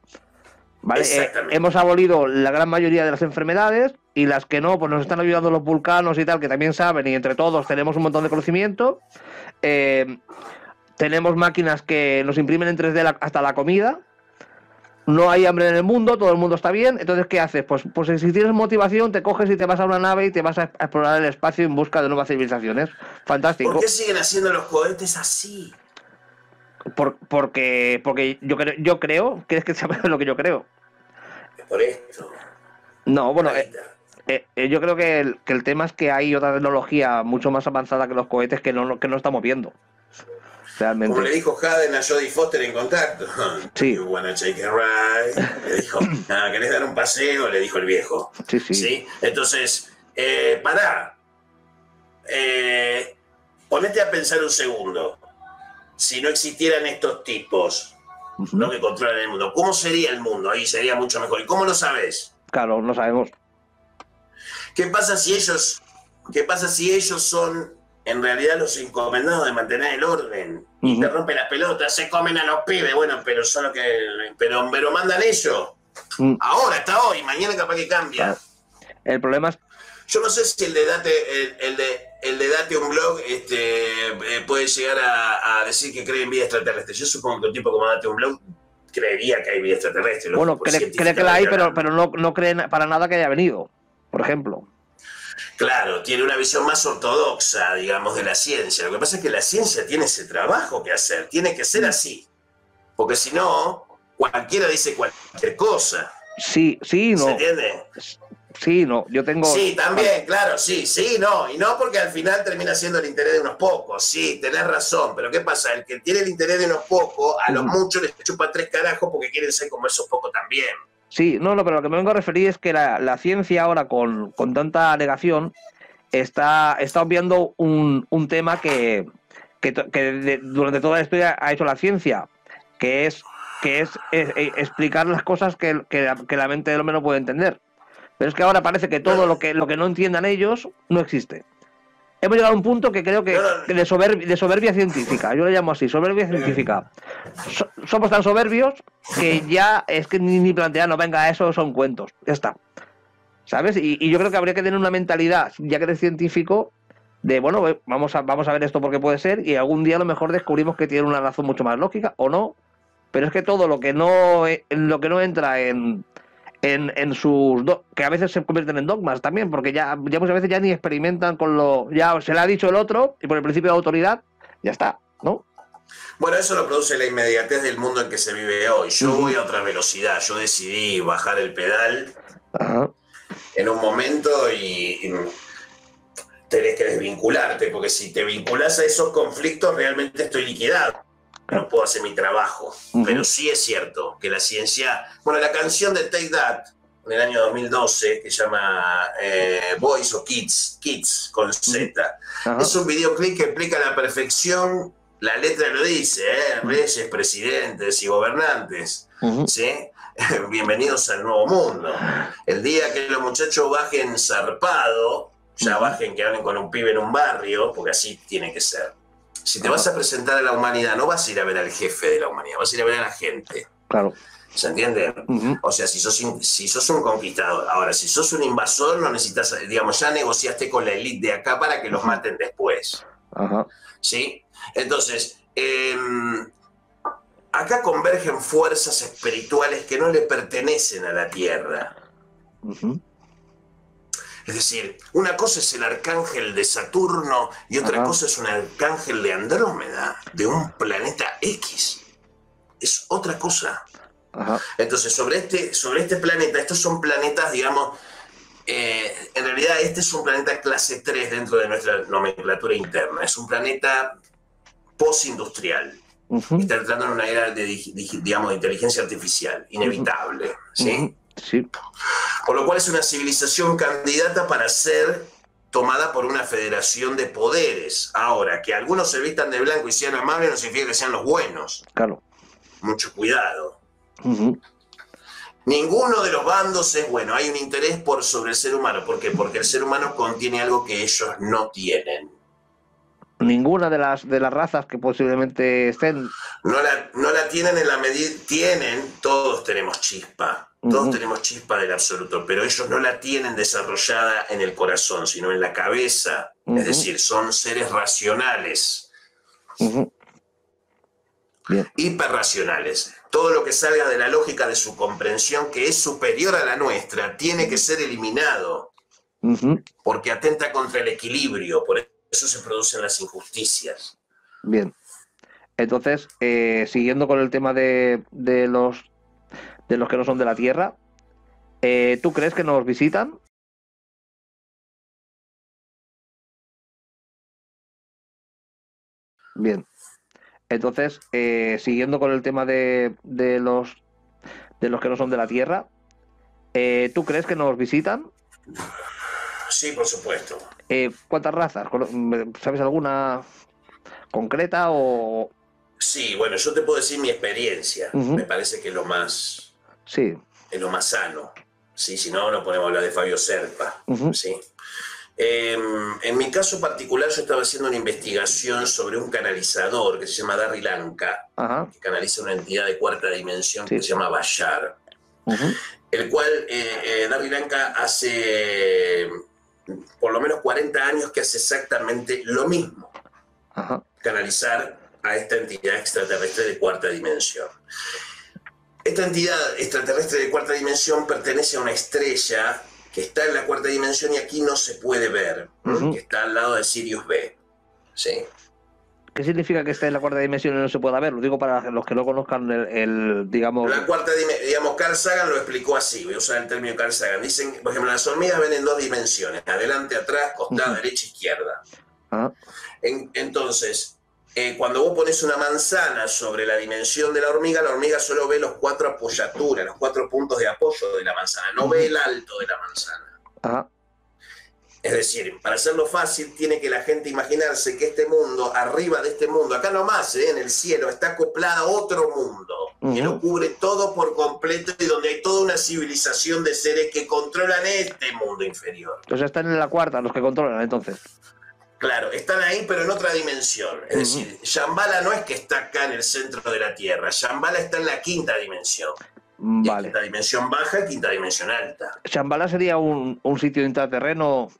¿Vale? Hemos abolido la gran mayoría de las enfermedades y las que no, pues nos están ayudando los vulcanos y tal, que también saben, y entre todos tenemos un montón de conocimiento. Tenemos máquinas que nos imprimen en 3D hasta la comida. No hay hambre en el mundo, todo el mundo está bien. Entonces, ¿qué haces? Pues si tienes motivación, te coges y te vas a una nave y te vas a explorar el espacio en busca de nuevas civilizaciones. Fantástico. ¿Por qué siguen haciendo los cohetes así? Porque yo creo, ¿quieres que sepas lo que yo creo? Es por esto. No, bueno, yo creo que el tema es que hay otra tecnología mucho más avanzada que los cohetes que no estamos viendo. Realmente. Como le dijo Haden a Jodie Foster en Contacto. Sí. You wanna take a ride. Le dijo, ¿querés dar un paseo? Le dijo el viejo. Sí. Entonces, pará. Ponete a pensar un segundo. Si no existieran estos tipos, ¿no? Que controlan el mundo, ¿cómo sería el mundo? Ahí sería mucho mejor. ¿Y cómo lo sabes? Claro, no sabemos. ¿Qué pasa si ellos son en realidad los encomendados de mantener el orden? Y te rompen las pelotas, se comen a los pibes, bueno, pero mandan ellos. Ahora, hasta hoy, mañana capaz que cambia. Claro. El problema es... Yo no sé si el de Date un blog puede llegar a decir que cree en vida extraterrestre. Yo supongo que un tipo como Date un blog creería que hay vida extraterrestre. Bueno, cree que la hay, pero no cree para nada que haya venido, por ejemplo. Claro, tiene una visión más ortodoxa, digamos, de la ciencia. Lo que pasa es que la ciencia tiene ese trabajo que hacer, tiene que ser así. Porque si no, cualquiera dice cualquier cosa. Sí, no. ¿Se entiende? Sí, no, yo tengo... Sí, también, claro, sí, no. Y no porque al final termina siendo el interés de unos pocos. Sí, tenés razón. Pero ¿qué pasa? El que tiene el interés de unos pocos, a los muchos les chupa 3 carajos porque quieren ser como esos pocos también. Sí, no, pero lo que me vengo a referir es que la ciencia ahora, con tanta negación, está obviando un tema que durante toda la historia ha hecho la ciencia, que es explicar las cosas que la mente del hombre no puede entender. Pero es que ahora parece que todo lo que no entiendan ellos no existe. Hemos llegado a un punto que creo que de soberbia científica, yo lo llamo así, soberbia científica. Somos tan soberbios que ya es que ni plantearnos, venga, eso son cuentos, ya está. ¿Sabes? Y yo creo que habría que tener una mentalidad, ya que eres científico, de bueno, vamos a ver esto porque puede ser, y algún día a lo mejor descubrimos que tiene una razón mucho más lógica, o no. Pero es que todo lo que no entra en sus que a veces se convierten en dogmas también, porque ya muchas veces ya ni experimentan ya se le ha dicho el otro y por el principio de autoridad ya está, ¿no? Bueno, eso lo produce la inmediatez del mundo en que se vive hoy. Yo voy a otra velocidad, yo decidí bajar el pedal en un momento y tenés que desvincularte, porque si te vinculás a esos conflictos realmente estoy liquidado. No puedo hacer mi trabajo, pero sí es cierto que la ciencia... Bueno, la canción de Take That, en el año 2012, que se llama Boys o Kids con Z, es un videoclip que explica a la perfección, la letra lo dice, reyes, presidentes y gobernantes, ¿sí? Bienvenidos al nuevo mundo. El día que los muchachos bajen zarpado, ya bajen que hablen con un pibe en un barrio, porque así tiene que ser. Si te vas a presentar a la humanidad, no vas a ir a ver al jefe de la humanidad, vas a ir a ver a la gente. Claro. ¿Se entiende? O sea, si sos un conquistador. Ahora, si sos un invasor, no necesitas, digamos, ya negociaste con la élite de acá para que los maten después. ¿Sí? Entonces, acá convergen fuerzas espirituales que no le pertenecen a la Tierra. Es decir, una cosa es el arcángel de Saturno y otra cosa es un arcángel de Andrómeda, de un planeta X. Es otra cosa. Entonces, sobre este planeta, estos son planetas, digamos, En realidad este es un planeta clase 3 dentro de nuestra nomenclatura interna. Es un planeta postindustrial. Está entrando en una era digamos, de inteligencia artificial, inevitable. ¿Sí? Sí. Por lo cual es una civilización candidata para ser tomada por una federación de poderes. Ahora, que algunos se vistan de blanco y sean amables no significa que sean los buenos. Claro. Mucho cuidado. Ninguno de los bandos es bueno. Hay un interés sobre el ser humano. ¿Por qué? Porque el ser humano contiene algo que ellos no tienen. Ninguna de las razas que posiblemente estén... No la tienen en la medida... Todos tenemos chispa. Todos tenemos chispa del absoluto, pero ellos no la tienen desarrollada en el corazón, sino en la cabeza. Es decir, son seres racionales. Bien. Hiperracionales. Todo lo que salga de la lógica de su comprensión, que es superior a la nuestra, tiene que ser eliminado. Porque atenta contra el equilibrio, por eso se producen las injusticias. Bien. Entonces, siguiendo con el tema de los que no son de la Tierra, ¿tú crees que nos visitan? Bien. Entonces, siguiendo con el tema de los que no son de la Tierra, ¿tú crees que nos visitan? Sí, por supuesto. ¿Cuántas razas? ¿Sabes alguna concreta o...? Sí, bueno, yo te puedo decir mi experiencia. Me parece que es lo más... Sí. Es lo más sano. ¿Sí? Si no, no podemos hablar de Fabio Serpa. ¿Sí? En mi caso particular, yo estaba haciendo una investigación sobre un canalizador que se llama Darry Lanka, que canaliza una entidad de cuarta dimensión que se llama Bashar, el cual Darry Lanka hace por lo menos 40 años que hace exactamente lo mismo. Canalizar a esta entidad extraterrestre de cuarta dimensión. Esta entidad extraterrestre de cuarta dimensión pertenece a una estrella que está en la cuarta dimensión y aquí no se puede ver, que está al lado de Sirius B. ¿Sí? ¿Qué significa que esté en la cuarta dimensión y no se pueda ver? Lo digo para los que no conozcan digamos... La cuarta dimensión, digamos, Carl Sagan lo explicó así, voy a usar el término Carl Sagan. Dicen, por ejemplo, las hormigas ven en 2 dimensiones, adelante, atrás, costado, derecha, izquierda. Entonces, cuando vos pones una manzana sobre la dimensión de la hormiga solo ve los 4 apoyaturas, los 4 puntos de apoyo de la manzana, no ve el alto de la manzana. Es decir, para hacerlo fácil, tiene que la gente imaginarse que este mundo, arriba de este mundo, acá nomás, en el cielo, está acoplada a otro mundo, que lo cubre todo por completo y donde hay toda una civilización de seres que controlan este mundo inferior. Entonces están en la cuarta los que controlan, entonces. Claro, están ahí pero en otra dimensión. Es decir, Shambhala no es que está acá en el centro de la Tierra. Shambhala está en la quinta dimensión. Vale. Quinta dimensión baja, quinta dimensión alta. Shambhala sería un sitio intraterreno...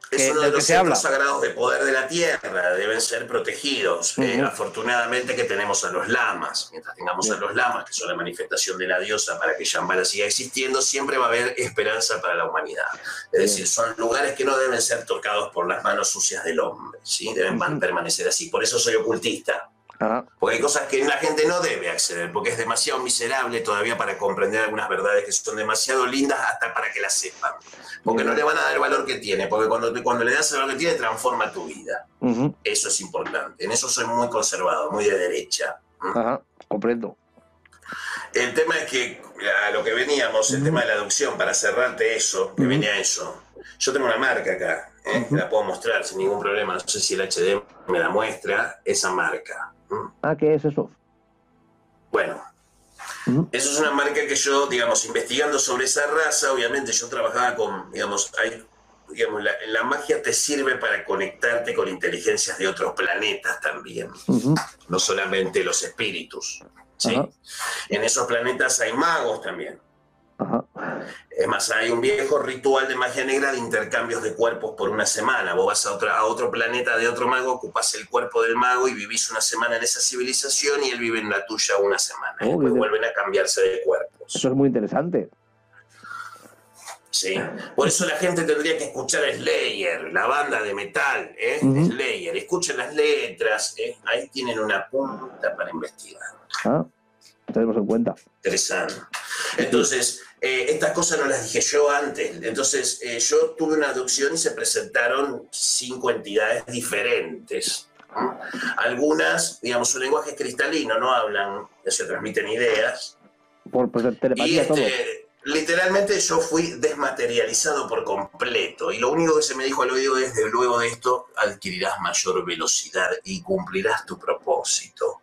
Es uno de los centros sagrados de poder de la Tierra, deben ser protegidos. Afortunadamente que tenemos a los lamas. Mientras tengamos a los lamas, que son la manifestación de la diosa para que Shambhala siga existiendo, siempre va a haber esperanza para la humanidad. Es decir, son lugares que no deben ser tocados por las manos sucias del hombre, ¿sí? Deben permanecer así. Por eso soy ocultista. Porque hay cosas que la gente no debe acceder, porque es demasiado miserable todavía para comprender algunas verdades que son demasiado lindas hasta para que las sepan. Porque no le van a dar el valor que tiene, porque cuando le das el valor que tiene, transforma tu vida. Eso es importante. En eso soy muy conservador, muy de derecha. Comprendo. El tema es que, a lo que veníamos, el tema de la adopción, para cerrarte eso, que venía eso. Yo tengo una marca acá, la puedo mostrar sin ningún problema, no sé si el HD me la muestra, esa marca. ¿Qué es eso? Bueno, eso es una marca que yo, digamos, investigando sobre esa raza, obviamente yo trabajaba con, digamos, la magia te sirve para conectarte con inteligencias de otros planetas también, no solamente los espíritus, ¿sí? En esos planetas hay magos también. Es más, hay un viejo ritual de magia negra de intercambios de cuerpos por una semana. Vos vas a otro planeta de otro mago, ocupás el cuerpo del mago y vivís una semana en esa civilización y él vive en la tuya una semana. Y después vuelven a cambiarse de cuerpos. Eso es muy interesante. Sí, por eso la gente tendría que escuchar a Slayer, la banda de metal, Slayer. Escuchen las letras, ahí tienen una punta para investigar. Tenemos en cuenta. Interesante. Entonces, estas cosas no las dije yo antes. Entonces, yo tuve una adopción y se presentaron 5 entidades diferentes. Algunas, digamos, su lenguaje es cristalino, no hablan, se transmiten ideas. Por telepatía, Y todo. literalmente yo fui desmaterializado por completo. Y lo único que se me dijo al oído es: de luego de esto adquirirás mayor velocidad y cumplirás tu propósito.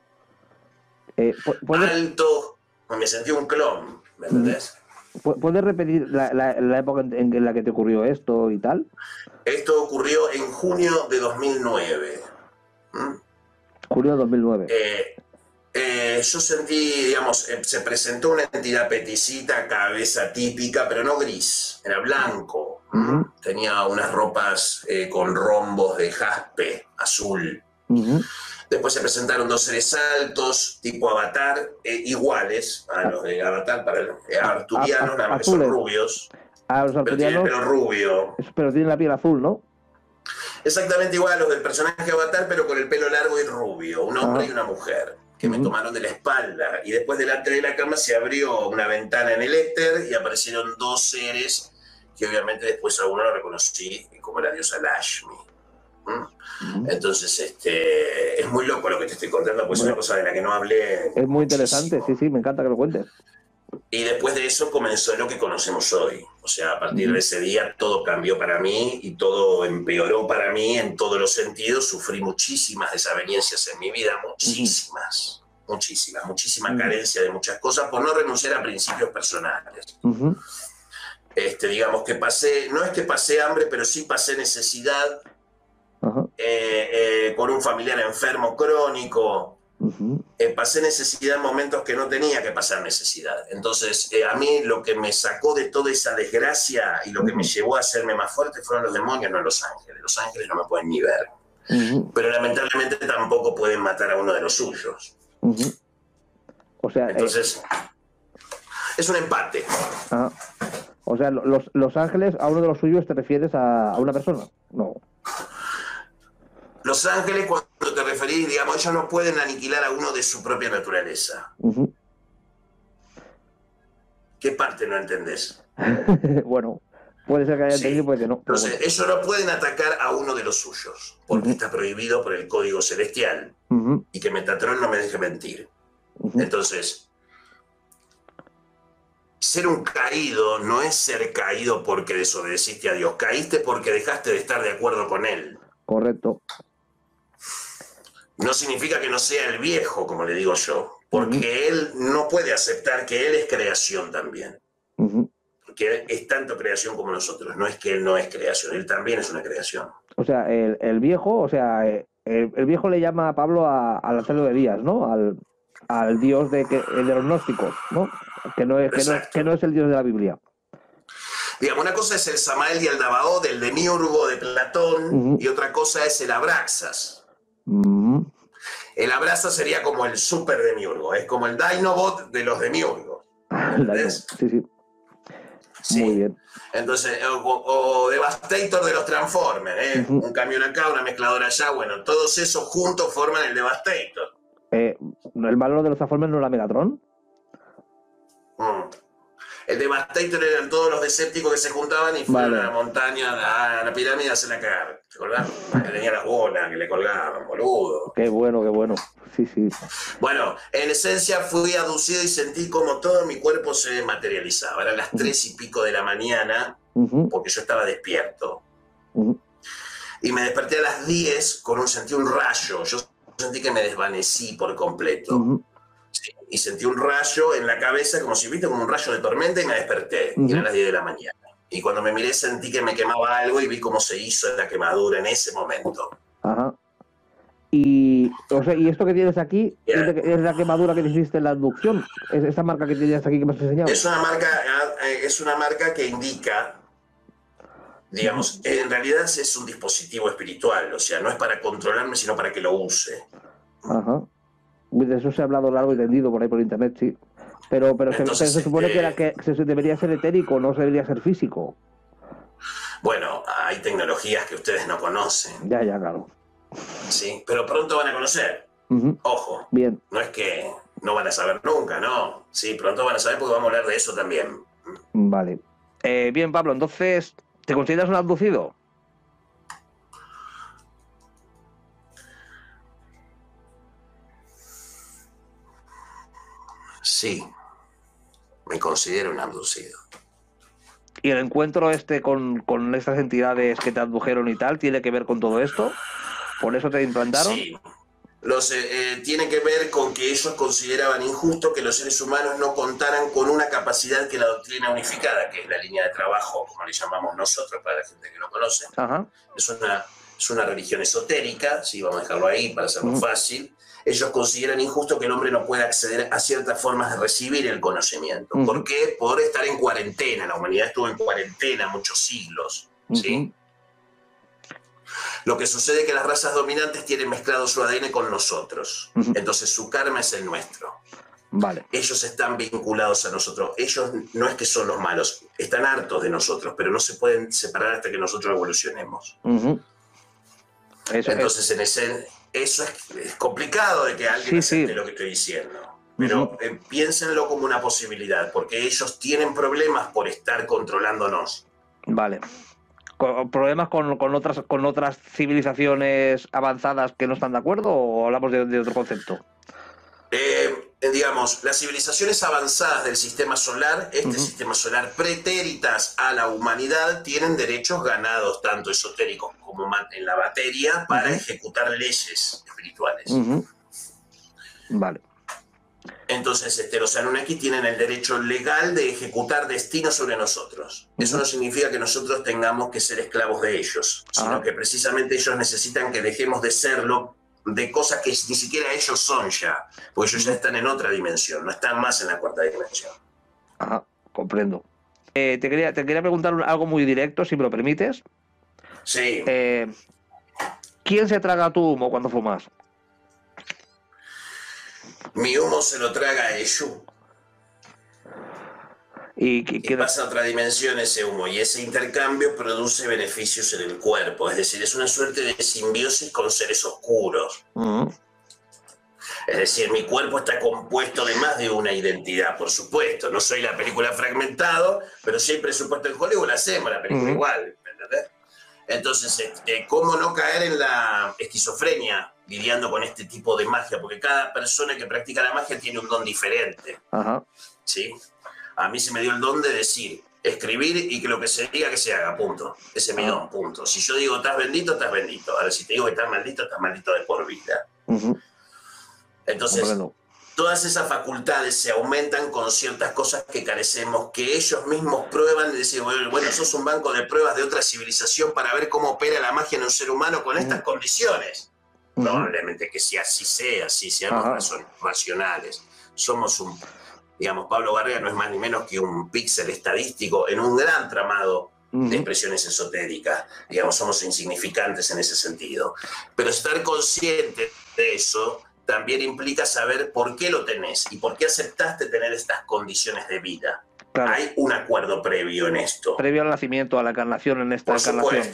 Alto, me sentí un clon, ¿me entendés? ¿Puedes repetir la época en la que te ocurrió esto y tal? Esto ocurrió en junio de 2009. Junio de 2009. Yo sentí, digamos, se presentó una entidad peticita, cabeza típica, pero no gris, era blanco. Tenía unas ropas con rombos de jaspe azul. Después se presentaron 2 seres altos, tipo Avatar, iguales a los de Avatar, para los arturianos, nada más que son rubios. Los pero tienen pelo rubio. Pero tienen la piel azul, ¿no? Exactamente igual a los del personaje Avatar, pero con el pelo largo y rubio, un hombre y una mujer, que me tomaron de la espalda. Y después delante de la cama se abrió una ventana en el éter y aparecieron 2 seres que obviamente después a uno lo reconocí como la diosa Lashmi. Entonces, es muy loco lo que te estoy contando, pues es una cosa de la que no hablé. Es muy interesante, sí, me encanta que lo cuentes. Y después de eso comenzó lo que conocemos hoy. O sea, a partir de ese día todo cambió para mí y todo empeoró para mí en todos los sentidos. Sufrí muchísimas desavenencias en mi vida, muchísimas carencia de muchas cosas por no renunciar a principios personales. Digamos que pasé, no es que pasé hambre, pero sí pasé necesidad con un familiar enfermo crónico. Pasé necesidad en momentos que no tenía que pasar necesidad. Entonces, a mí lo que me sacó de toda esa desgracia y lo que me llevó a hacerme más fuerte fueron los demonios, no los ángeles. Los ángeles no me pueden ni ver. Pero lamentablemente tampoco pueden matar a uno de los suyos. O sea, entonces, es un empate. O sea, los ángeles, a uno de los suyos te refieres a una persona. No. Los ángeles, cuando te referís, digamos, ellos no pueden aniquilar a uno de su propia naturaleza. ¿Qué parte no entendés? Bueno, puede ser que haya entendido, puede que no. Entonces, bueno, ellos no pueden atacar a uno de los suyos, porque está prohibido por el código celestial. Y que Metatron no me deje mentir. Entonces, ser un caído no es ser caído porque desobedeciste a Dios. Caíste porque dejaste de estar de acuerdo con Él. Correcto. No significa que no sea el viejo, como le digo yo, porque él no puede aceptar que él es creación también. Porque es tanto creación como nosotros. No es que él no es creación, él también es una creación. O sea, el viejo, o sea, el viejo le llama a Pablo al hacerlo de Díaz, ¿no? Al dios de los gnósticos, ¿no? Que no es el dios de la Biblia. Digamos, una cosa es el Samael y el Dabaod, el Demiurgo de Platón, y otra cosa es el Abraxas. El Abraxas sería como el super Demiurgo, es como el Dinobot de los Demiurgos. ¿Entendés? Sí. Muy bien. Entonces, o Devastator de los Transformers, un camión acá, una mezcladora allá, bueno, todos esos juntos forman el Devastator. ¿El malo de los Transformers no era Megatron? El Devastator eran todos los Decepticons que se juntaban y fueron a la montaña, a la pirámide a hacerla cagar. ¿Se acuerdan? Que tenía las bolas que le colgaban, boludo. Qué bueno, qué bueno. Sí. Bueno, en esencia fui aducido y sentí como todo mi cuerpo se materializaba. Eran las 3 y pico de la mañana, porque yo estaba despierto. Y me desperté a las 10 sentí un rayo. Yo sentí que me desvanecí por completo. Sí, y sentí un rayo en la cabeza, como si viste, como un rayo de tormenta, y me desperté. Y eran las 10 de la mañana. Y cuando me miré sentí que me quemaba algo y vi cómo se hizo la quemadura en ese momento. Y esto que tienes aquí es la quemadura que te hiciste en la abducción. Es esa marca que tienes aquí que me has enseñado. Es una marca que indica, digamos, en realidad es un dispositivo espiritual. O sea, no es para controlarme, sino para que lo use. De eso se ha hablado largo y tendido por ahí por internet, sí. Pero entonces, se supone que debería ser etérico, no debería ser físico. Bueno, hay tecnologías que ustedes no conocen. Ya, claro. Sí, pero pronto van a conocer. Ojo. Bien. No es que no van a saber nunca, ¿no? Sí, pronto van a saber porque vamos a hablar de eso también. Vale. Bien, Pablo, entonces, ¿te consideras un abducido? Sí, me considero un abducido. ¿Y el encuentro con estas entidades que te abdujeron y tal tiene que ver con todo esto? ¿Por eso te implantaron? Sí. Tiene que ver con que ellos consideraban injusto que los seres humanos no contaran con una capacidad que la doctrina unificada, que es la línea de trabajo, como le llamamos nosotros para la gente que no conoce. Ajá. Es una religión esotérica, sí, vamos a dejarlo ahí para hacerlo fácil. Ellos consideran injusto que el hombre no pueda acceder a ciertas formas de recibir el conocimiento. ¿Por qué? Por estar en cuarentena. La humanidad estuvo en cuarentena muchos siglos, ¿sí? Lo que sucede es que las razas dominantes tienen mezclado su ADN con nosotros. Entonces su karma es el nuestro. Vale. Ellos están vinculados a nosotros. Ellos no es que son los malos, están hartos de nosotros, pero no se pueden separar hasta que nosotros evolucionemos. Entonces, eso es complicado de que alguien acepte lo que estoy diciendo. Pero piénsenlo como una posibilidad, porque ellos tienen problemas por estar controlándonos. Vale. ¿Problemas con otras civilizaciones avanzadas que no están de acuerdo o hablamos de otro concepto? Digamos, las civilizaciones avanzadas del sistema solar, sistema solar pretéritas a la humanidad, tienen derechos ganados, tanto esotéricos como en la materia, para ejecutar leyes espirituales. Vale. Entonces, los Anunnaki tienen el derecho legal de ejecutar destinos sobre nosotros. Eso no significa que nosotros tengamos que ser esclavos de ellos, sino que precisamente ellos necesitan que dejemos de serlo de cosas que ni siquiera ellos son ya, porque ellos ya están en otra dimensión, no están más en la cuarta dimensión. Ajá, comprendo. Te quería preguntar algo muy directo, si me lo permites. Sí. ¿Quién se traga tu humo cuando fumas? Mi humo se lo traga Eshu. Y pasa a otra dimensión ese humo, y ese intercambio produce beneficios en el cuerpo, es decir, es una suerte de simbiosis con seres oscuros. Es decir, mi cuerpo está compuesto de más de una identidad, por supuesto. No soy la película Fragmentado, pero si hay presupuesto en Hollywood, la hacemos la película igual, ¿entendés? Entonces, ¿cómo no caer en la esquizofrenia lidiando con este tipo de magia? Porque cada persona que practica la magia tiene un don diferente. ¿Sí? A mí se me dio el don de decir, escribir y que lo que se diga que se haga, punto. Ese es mi don, punto. Si yo digo estás bendito, estás bendito. Ahora, si te digo que estás maldito de por vida. Entonces, todas esas facultades se aumentan con ciertas cosas que carecemos, que ellos mismos prueban, de decir, bueno, sos un banco de pruebas de otra civilización para ver cómo opera la magia en un ser humano con estas condiciones. Probablemente que si así sea, si seamos racionales. Somos digamos, Pablo Barrera no es más ni menos que un píxel estadístico en un gran tramado de expresiones esotéricas. Digamos, somos insignificantes en ese sentido. Pero estar consciente de eso también implica saber por qué lo tenés y por qué aceptaste tener estas condiciones de vida. Claro. Hay un acuerdo previo en esto. Previo al nacimiento, a la encarnación en esta encarnación.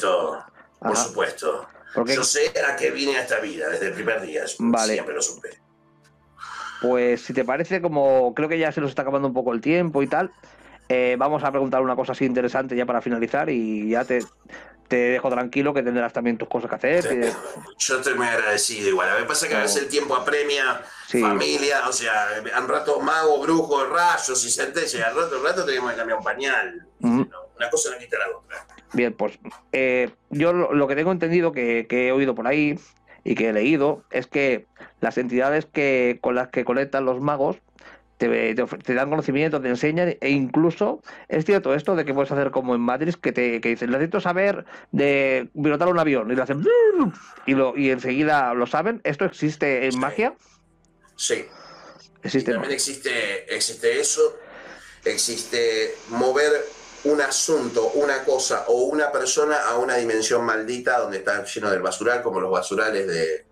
Por supuesto. Yo sé a qué vine a esta vida desde el primer día. Siempre lo supe. Pues si te parece, como creo que ya se nos está acabando un poco el tiempo y tal, vamos a preguntar una cosa así interesante ya para finalizar y ya te dejo tranquilo, que tendrás también tus cosas que hacer. Sí. Yo estoy muy agradecido igual. A mí pasa que a veces el tiempo apremia, familia, o sea, un rato mago, brujo, rayos y sentencia, y al rato tenemos que cambiar un pañal. Una cosa no quita la otra. Bien, pues yo lo que tengo entendido que he oído por ahí y que he leído es que las entidades con las que conectan los magos te dan conocimiento, te enseñan, e incluso es cierto esto de que puedes hacer como en Matrix, que dicen, necesito saber de pilotar un avión, y lo hacen y enseguida lo saben. ¿Esto existe en magia? Sí. Existe. También existe eso, existe mover un asunto, una cosa o una persona a una dimensión maldita donde está lleno del basural, como los basurales de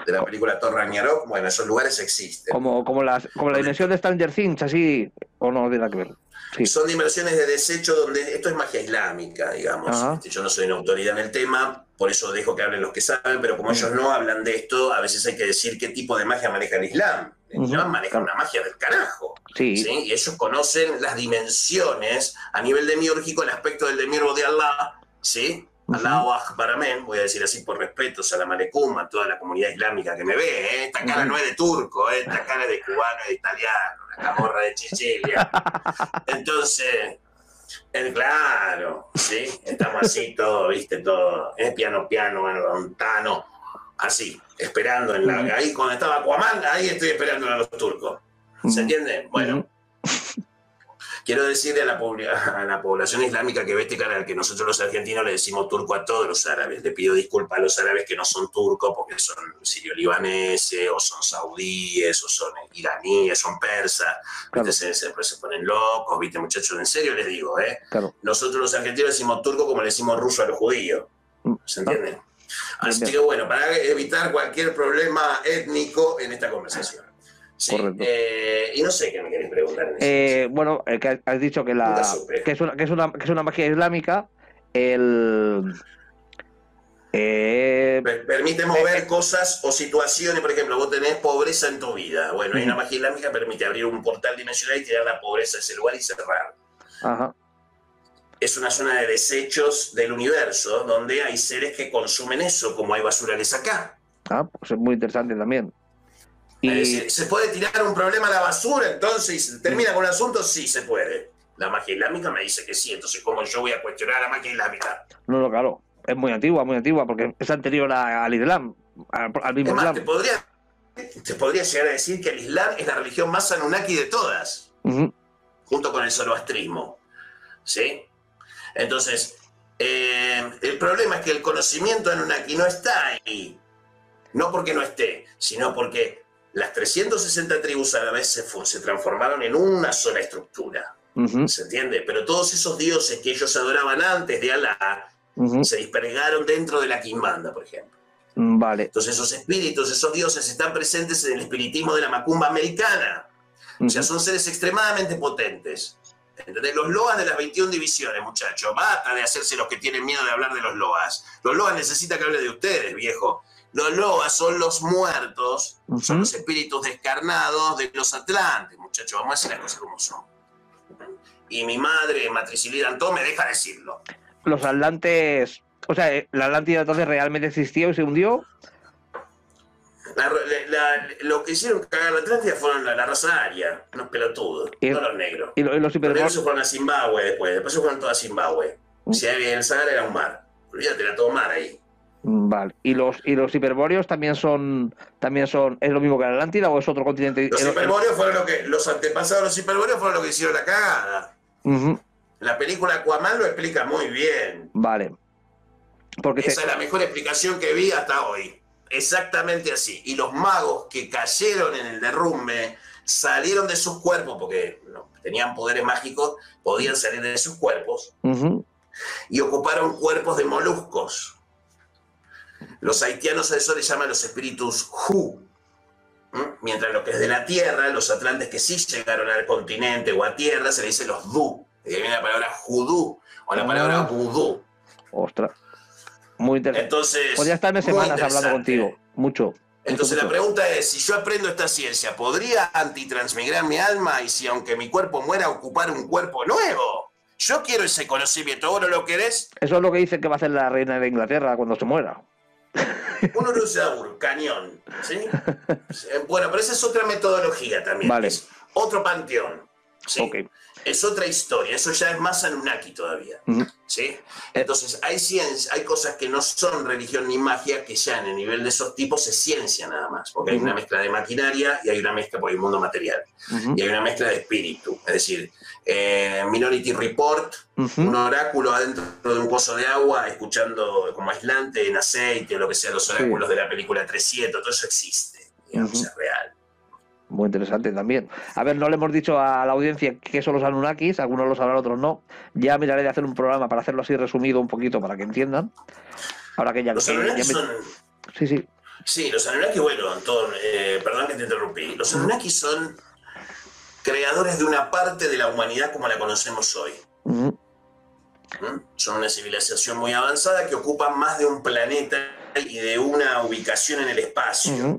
la película Thor Ragnarok. Bueno, esos lugares existen. Como la dimensión de Stranger Things, así, o no tiene nada que ver. Sí. Son dimensiones de desecho donde esto es magia islámica, digamos. Yo no soy una autoridad en el tema, por eso dejo que hablen los que saben, pero como ellos no hablan de esto, a veces hay que decir qué tipo de magia maneja el Islam. Islam maneja una magia del carajo. Sí. Y ellos conocen las dimensiones a nivel demiúrgico, el aspecto del demiurgo de Allah, ¿sí? Allahu Akbar, amén, voy a decir así por respeto a la Malecum, a toda la comunidad islámica que me ve, esta cara no es de turco, esta cara es de cubano y de italiano, la camorra de Chichilia. Entonces, claro, ¿sí? Estamos así todo, viste, todo, piano, lontano, así, esperando, ahí cuando estaba Aquaman, ahí estoy esperando a los turcos. ¿Se entiende? Bueno. Quiero decirle a la población islámica que ve este canal que nosotros los argentinos le decimos turco a todos los árabes. Le pido disculpas a los árabes que no son turcos porque son sirio-libaneses, o son saudíes, o son iraníes, son persas. Claro. Se ponen locos, ¿viste, muchachos? En serio les digo, Claro. Nosotros los argentinos decimos turco como le decimos ruso a los judíos. ¿Se entiende? Así que bueno, para evitar cualquier problema étnico en esta conversación. Sí, y no sé qué me queréis preguntar. Bueno, que has dicho que es una magia islámica. Permite mover cosas o situaciones. Por ejemplo, vos tenés pobreza en tu vida. Bueno, hay una magia islámica que permite abrir un portal dimensional y tirar la pobreza a ese lugar y cerrar. Ajá. Es una zona de desechos del universo donde hay seres que consumen eso, como hay basurales acá. Pues es muy interesante también. ¿Se puede tirar un problema a la basura entonces y se termina con el asunto? Sí, se puede. La magia islámica me dice que sí, entonces ¿cómo yo voy a cuestionar a la magia islámica? No, claro. Es muy antigua, porque es anterior al Islam, al mismo Islam. Te podría llegar a decir que el Islam es la religión más anunnaki de todas, junto con el zoroastrismo. ¿Sí? Entonces, el problema es que el conocimiento anunnaki no está ahí. No porque no esté, sino porque las 360 tribus árabes se transformaron en una sola estructura. ¿Se entiende? Pero todos esos dioses que ellos adoraban antes de Alá se dispergaron dentro de la Quimbanda, por ejemplo. Vale. Entonces esos espíritus, esos dioses están presentes en el espiritismo de la macumba americana. O sea, son seres extremadamente potentes. ¿Entendés? Los loas de las 21 divisiones, muchachos. Basta de hacerse los que tienen miedo de hablar de los loas. Los loas necesitan que hable de ustedes, viejo. Los loas son los muertos, son los espíritus descarnados de los atlantes, muchachos. Vamos a decir las cosas como son. Y mi madre, Matricilida Antón, me deja decirlo. Los atlantes... O sea, ¿la Atlántida entonces realmente existió y se hundió? Lo que hicieron cagar la Atlántida fueron la raza aria, unos pelotudos, no los negros. ¿Y los negros se fueron a Zimbabue después se fueron todos a Zimbabue. Si había en el Sahara era un mar. Olvídate, era todo mar ahí. Vale. ¿Y los hiperbóreos también son es lo mismo que la Atlántida o es otro continente? Los hiperbóreos fueron los antepasados de los hiperbóreos fueron lo que hicieron la cagada. La película Aquaman lo explica muy bien. Vale. Esa es la mejor explicación que vi hasta hoy. Exactamente así. Y los magos que cayeron en el derrumbe salieron de sus cuerpos porque tenían poderes mágicos, podían salir de sus cuerpos y ocuparon cuerpos de moluscos. Los haitianos a eso les llaman los espíritus Hu. Mientras lo que es de la tierra, los atlantes que sí llegaron al continente o a tierra, se le dice los Du. De ahí viene la palabra judú o la palabra vudú. Ostras. Muy interesante. Entonces, podría estarme semanas hablando contigo. Mucho. Entonces la pregunta es, si yo aprendo esta ciencia, ¿podría antitransmigrar mi alma y si aunque mi cuerpo muera, ocupar un cuerpo nuevo? Yo quiero ese conocimiento. ¿Vos no lo querés? Eso es lo que dice que va a hacer la reina de Inglaterra cuando se muera. Un Uruzabur, cañón, ¿sí? Bueno, pero esa es otra metodología también. Vale. Es otro panteón, ¿sí? Okay. Es otra historia, eso ya es más Anunnaki todavía, ¿sí? Entonces, hay ciencia, hay cosas que no son religión ni magia, que ya en el nivel de esos tipos es ciencia nada más, porque hay una mezcla de maquinaria y hay una mezcla por el mundo material, y hay una mezcla de espíritu, es decir, Minority Report, un oráculo adentro de un pozo de agua, escuchando como aislante en aceite o lo que sea, los oráculos de la película 300, todo eso existe, digamos, es real. Muy interesante también. A ver, no le hemos dicho a la audiencia qué son los Anunnakis, algunos lo sabrán, otros no. Ya miraré de hacer un programa para hacerlo así resumido un poquito para que entiendan. Ahora que ya... Los Anunnakis son... Sí. Sí, los Anunnakis, bueno, Antón, perdón que te interrumpí. Los Anunnakis son creadores de una parte de la humanidad como la conocemos hoy. Son una civilización muy avanzada que ocupa más de un planeta y de una ubicación en el espacio.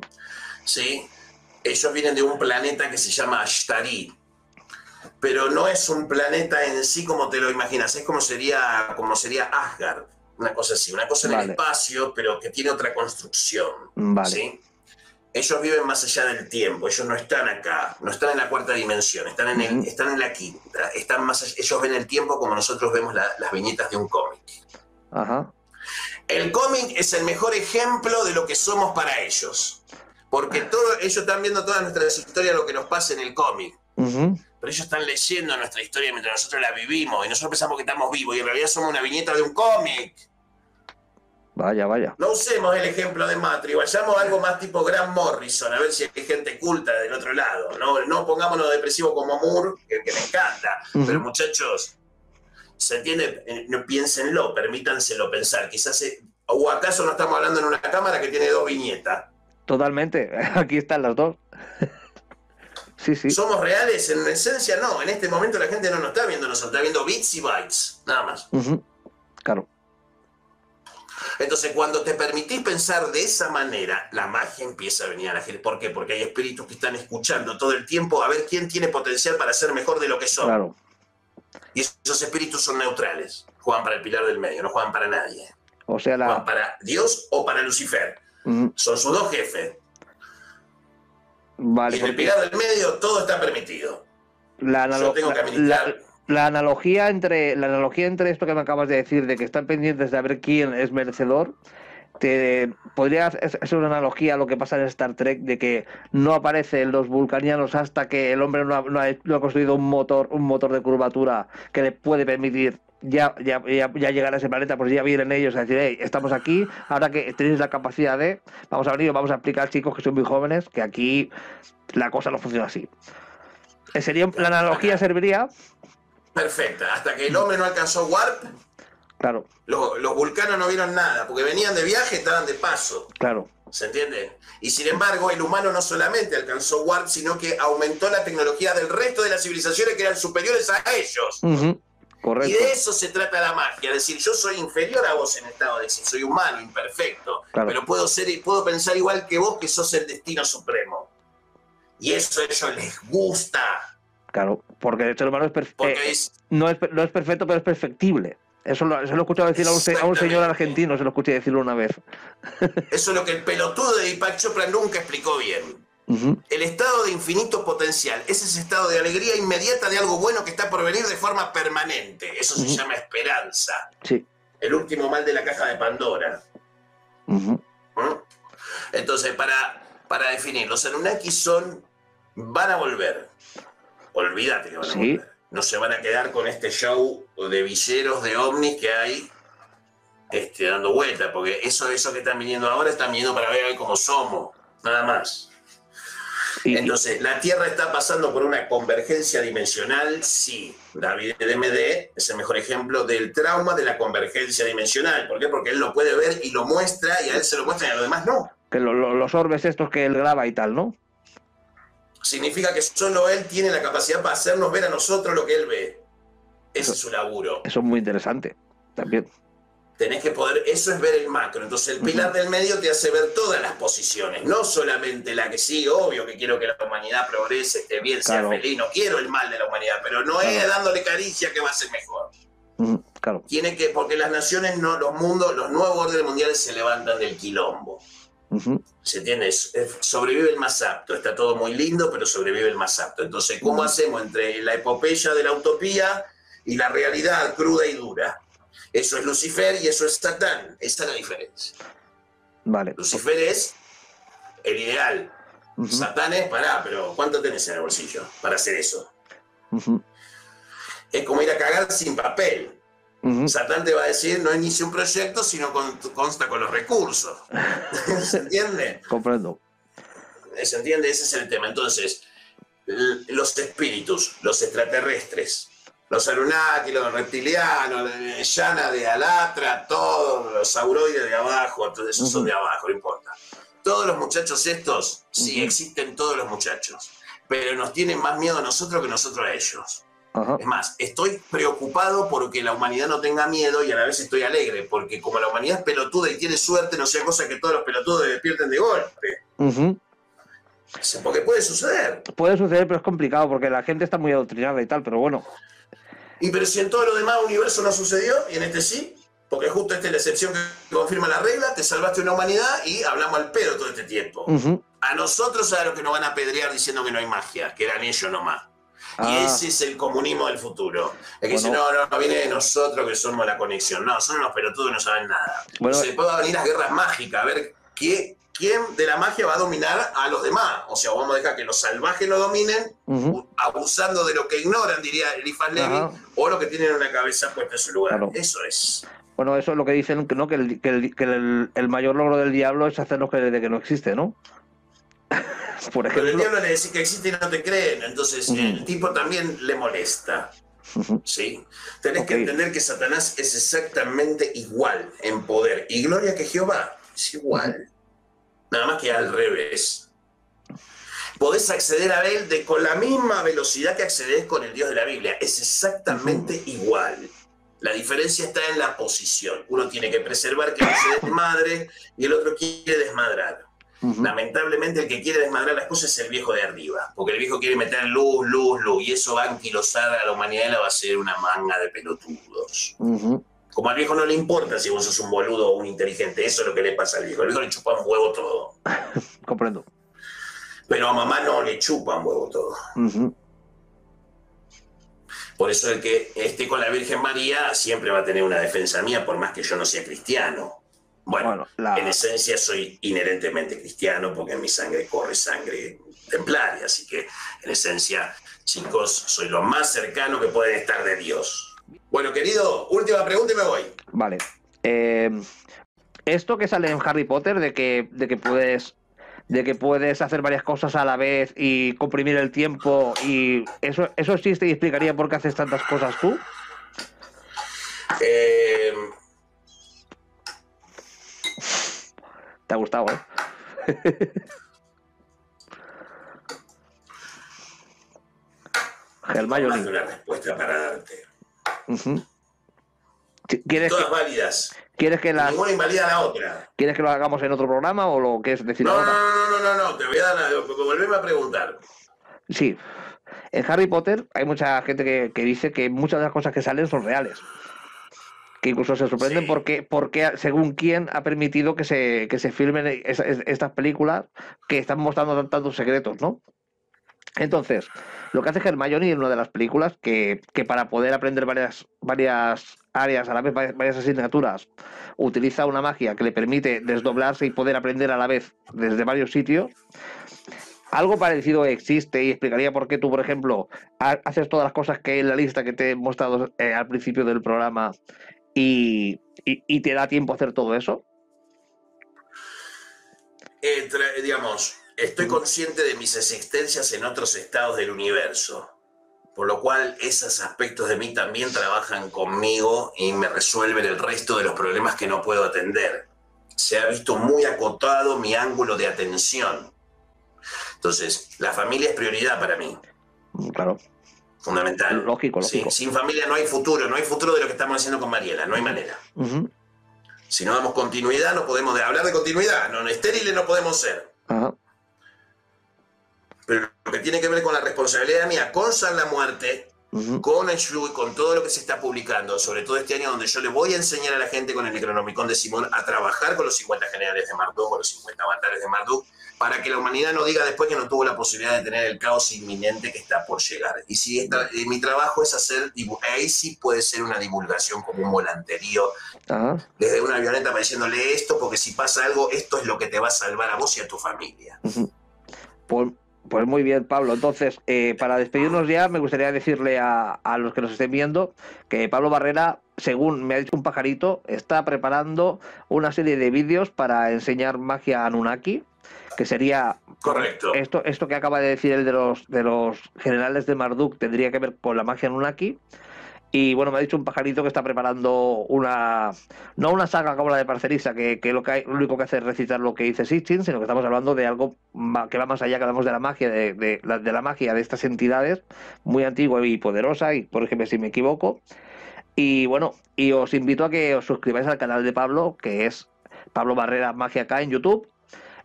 ¿Sí? Ellos vienen de un planeta que se llama Ashtari, pero no es un planeta en sí como te lo imaginas, es como sería Asgard, una cosa así, una cosa en el espacio, pero que tiene otra construcción. ¿Sí? Ellos viven más allá del tiempo, ellos no están acá, no están en la cuarta dimensión, están en la quinta, están más allá, ellos ven el tiempo como nosotros vemos las viñetas de un cómic. Ajá. El cómic es el mejor ejemplo de lo que somos para ellos, porque ellos están viendo todas nuestras historias, lo que nos pasa en el cómic. Pero ellos están leyendo nuestra historia mientras nosotros la vivimos y nosotros pensamos que estamos vivos y en realidad somos una viñeta de un cómic. Vaya, vaya. No usemos el ejemplo de Matrix, vayamos a algo más tipo Grant Morrison, a ver si hay gente culta del otro lado. No pongámonos depresivos como Moore, que me encanta. Pero muchachos, ¿se entiende? No, piénsenlo, permítanselo pensar. Quizás, ¿o acaso no estamos hablando en una cámara que tiene 2 viñetas? Totalmente, aquí están las 2. Sí, sí. ¿Somos reales? En esencia no, en este momento la gente no nos está viendo, nos está viendo bits y bytes, nada más. Claro. Entonces, cuando te permitís pensar de esa manera, la magia empieza a venir a la gente. ¿Por qué? Porque hay espíritus que están escuchando todo el tiempo a ver quién tiene potencial para ser mejor de lo que son. Claro. Y esos espíritus son neutrales. Juegan para el pilar del medio, no juegan para nadie. O sea, juegan para Dios o para Lucifer. Son sus 2 jefes. Vale, y en el pilar del medio todo está permitido. Yo tengo que administrar... La analogía entre esto que me acabas de decir, de que están pendientes de ver quién es merecedor, podría ser una analogía a lo que pasa en Star Trek, de que no aparecen los vulcanianos hasta que el hombre no ha construido un motor de curvatura que le puede permitir ya llegar a ese planeta. Pues ya vienen ellos a decir: hey, estamos aquí, ahora que tenéis la capacidad de, vamos a venir, vamos a explicar, chicos que son muy jóvenes, que aquí la cosa no funciona así. La analogía serviría... Perfecta, hasta que el hombre no alcanzó Warp, claro, los vulcanos no vieron nada, porque venían de viaje, estaban de paso. Claro. ¿Se entiende? Y sin embargo, el humano no solamente alcanzó Warp, sino que aumentó la tecnología del resto de las civilizaciones que eran superiores a ellos. Correcto. Y de eso se trata la magia, es decir, yo soy inferior a vos en estado de decir, soy humano, imperfecto, pero puedo pensar igual que vos, que sos el destino supremo. Y eso a ellos les gusta. Claro, porque el ser humano no es perfecto, pero es perfectible. Eso lo he escuchado decir a un señor argentino, se lo escuché decirlo una vez. Eso es lo que el pelotudo de Deepak Chopra nunca explicó bien. El estado de infinito potencial es ese estado de alegría inmediata de algo bueno que está por venir de forma permanente. Eso se llama esperanza. Sí. El último mal de la caja de Pandora. Entonces, para definir, los Anunnakis van a volver. Olvídate que van a volver. No se van a quedar con este show de villeros, de ovnis que hay dando vueltas, porque eso que están viniendo ahora están viniendo para ver cómo somos, nada más. Entonces, la Tierra está pasando por una convergencia dimensional, sí. David de MD es el mejor ejemplo del trauma de la convergencia dimensional. ¿Por qué? Porque él lo puede ver y lo muestra, y a él se lo muestra y a los demás no. Que los orbes estos que él graba y tal, ¿no? Significa que solo él tiene la capacidad para hacernos ver a nosotros lo que él ve. Ese es su laburo. Eso es muy interesante, también. Tenés que poder, eso es ver el macro. Entonces el pilar del medio te hace ver todas las posiciones, no solamente la que sí, obvio que quiero que la humanidad progrese, esté bien, sea feliz, no quiero el mal de la humanidad, pero no es dándole caricia que va a ser mejor. Claro. Tiene que, porque las naciones, los nuevos órdenes mundiales se levantan del quilombo. ¿Se entiende? Sobrevive el más apto. Está todo muy lindo, pero sobrevive el más apto. Entonces, ¿cómo hacemos entre la epopeya de la utopía y la realidad cruda y dura? Eso es Lucifer y eso es Satán. Esa es la diferencia. Vale. Lucifer es el ideal. Satán es, pero ¿cuánto tenés en el bolsillo para hacer eso? Es como ir a cagar sin papel. Satán te va a decir, no inicie un proyecto, sino consta con los recursos. ¿Se entiende? Comprendo. ¿Se entiende? Ese es el tema. Entonces, los espíritus, los extraterrestres, los Anunnaki, los reptilianos, Yana de Alatra, todos los sauroides de abajo, todos esos son de abajo, no importa. Todos los muchachos estos, sí, existen todos los muchachos, pero nos tienen más miedo a nosotros que nosotros a ellos. Es más, estoy preocupado porque la humanidad no tenga miedo y a la vez estoy alegre, porque como la humanidad es pelotuda y tiene suerte, no sea cosa que todos los pelotudos despierten de golpe. Porque puede suceder. Puede suceder, pero es complicado porque la gente está muy adoctrinada y tal, pero bueno. Y pero si en todo lo demás universo no sucedió, y en este sí, porque justo esta es la excepción que confirma la regla, te salvaste una humanidad y hablamos al pedo todo este tiempo. A nosotros a los que nos van a apedrear diciendo que no hay magia, que eran ellos nomás. Y ese es el comunismo del futuro. Es que dice, no viene de nosotros que somos la conexión. No, son unos pelotudos que no saben nada. Entonces después van a venir las guerras mágicas, a ver quién de la magia va a dominar a los demás. O sea, vamos a dejar que los salvajes lo dominen, abusando de lo que ignoran, diría Eliphas Levi, o los que tienen una cabeza puesta en su lugar. Claro. Eso es. Bueno, eso es lo que dicen, ¿no? Que el mayor logro del diablo es hacernos creer de que no existe, ¿no? Por ejemplo. Pero el diablo le decís que existe y no te creen, entonces el tipo también le molesta. ¿Sí? Tenés que entender que Satanás es exactamente igual en poder y gloria que Jehová. Es igual. Nada más que al revés. Podés acceder a él con la misma velocidad que accedes con el Dios de la Biblia. Es exactamente igual. La diferencia está en la posición. Uno tiene que preservar que no se desmadre y el otro quiere desmadrar. Lamentablemente el que quiere desmadrar las cosas es el viejo de arriba, porque el viejo quiere meter luz, y eso va a anquilosar a la humanidad y la va a hacer una manga de pelotudos. Como al viejo no le importa si vos sos un boludo o un inteligente, eso es lo que le pasa al viejo. El viejo le chupa un huevo todo. Comprendo. Pero a mamá no le chupa un huevo todo. Por eso el que esté con la Virgen María siempre va a tener una defensa mía, por más que yo no sea cristiano. Bueno, en esencia soy inherentemente cristiano porque en mi sangre corre sangre templaria, así que en esencia, chicos, soy lo más cercano que pueden estar de Dios. Bueno, querido, última pregunta y me voy. Vale. Esto que sale en Harry Potter de que puedes hacer varias cosas a la vez y comprimir el tiempo, y eso existe y explicaría por qué haces tantas cosas tú. Te ha gustado, ¿eh? Hermione. Más de una respuesta para darte. Todas válidas. ¿Quieres que ninguna invalida a la otra. ¿Quieres que lo hagamos en otro programa o lo quieres decir ahora? No, te voy a dar volverme a preguntar. Sí. En Harry Potter hay mucha gente que dice que muchas de las cosas que salen son reales. Que incluso se sorprenden porque según quién ha permitido que se filmen estas películas que están mostrando tantos secretos, ¿no? Entonces, lo que hace Hermione en una de las películas, que para poder aprender varias áreas a la vez, varias asignaturas, utiliza una magia que le permite desdoblarse y poder aprender a la vez desde varios sitios. Algo parecido existe y explicaría por qué tú, por ejemplo, haces todas las cosas que hay en la lista que te he mostrado al principio del programa y te da tiempo a hacer todo eso. Digamos, estoy consciente de mis existencias en otros estados del universo, por lo cual esos aspectos de mí también trabajan conmigo y me resuelven el resto de los problemas que no puedo atender. Se ha visto muy acotado mi ángulo de atención. Entonces, la familia es prioridad para mí. Claro. Fundamental. Lógico. Sí, sin familia no hay futuro de lo que estamos haciendo con Mariela, no hay manera. Si no damos continuidad, no podemos hablar de continuidad, no estériles no podemos ser. Pero lo que tiene que ver con la responsabilidad mía con San la Muerte, con el Shrew y con todo lo que se está publicando, sobre todo este año donde yo le voy a enseñar a la gente con el Necronomicon de Simón a trabajar con los 50 generales de Marduk, con los 50 avatares de Marduk, para que la humanidad no diga después que no tuvo la posibilidad de tener el caos inminente que está por llegar. Y si mi trabajo es hacer, ahí sí puede ser una divulgación como un volanterío, desde una avioneta diciéndole esto, porque si pasa algo, esto es lo que te va a salvar a vos y a tu familia. Pues muy bien, Pablo. Entonces, para despedirnos ya, me gustaría decirle a los que nos estén viendo que Pablo Barrera, según me ha dicho un pajarito, está preparando una serie de vídeos para enseñar magia Anunnaki, que sería... Correcto. Esto que acaba de decir el de los generales de Marduk tendría que ver con la magia Anunnaki. Y bueno, me ha dicho un pajarito que está preparando no una saga como la de Parcerisa, que lo único que hace es recitar lo que dice Sitchin, sino que estamos hablando de algo que va más allá, que hablamos de la magia, de la magia de estas entidades, muy antigua y poderosa, y por ejemplo, si me equivoco. Y bueno, y os invito a que os suscribáis al canal de Pablo, que es Pablo Barrera Magia K en YouTube.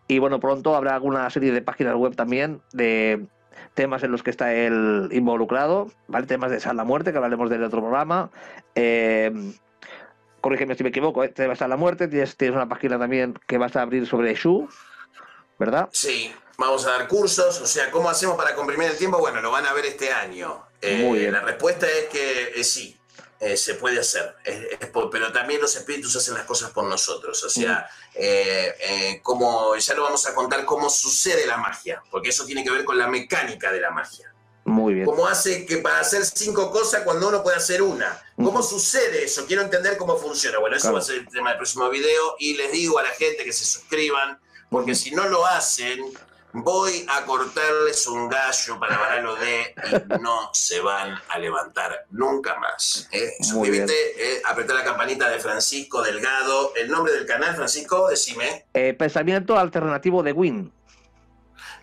Y bueno, pronto habrá alguna serie de páginas web también de temas en los que está él involucrado, ¿vale? Temas de Sal la Muerte, que hablaremos del otro programa. Corrígeme si me equivoco, te vas a la muerte, tienes una página también que vas a abrir sobre Shu, ¿verdad? Sí, vamos a dar cursos, o sea, ¿cómo hacemos para comprimir el tiempo? Bueno, lo van a ver este año. Muy bien. La respuesta es que sí, se puede hacer, pero también los espíritus hacen las cosas por nosotros, o sea, como ya lo vamos a contar cómo sucede la magia, porque eso tiene que ver con la mecánica de la magia. Muy bien. ¿Cómo hace que para hacer 5 cosas cuando uno puede hacer una? ¿Cómo sucede eso? Quiero entender cómo funciona. Bueno, eso va a ser el tema del próximo video y les digo a la gente que se suscriban, porque si no lo hacen, voy a cortarles un gallo para Varalo D y no se van a levantar nunca más. Suscríbete, apretá la campanita de Francisco Delgado. El nombre del canal, Francisco, decime. Pensamiento alternativo de Win.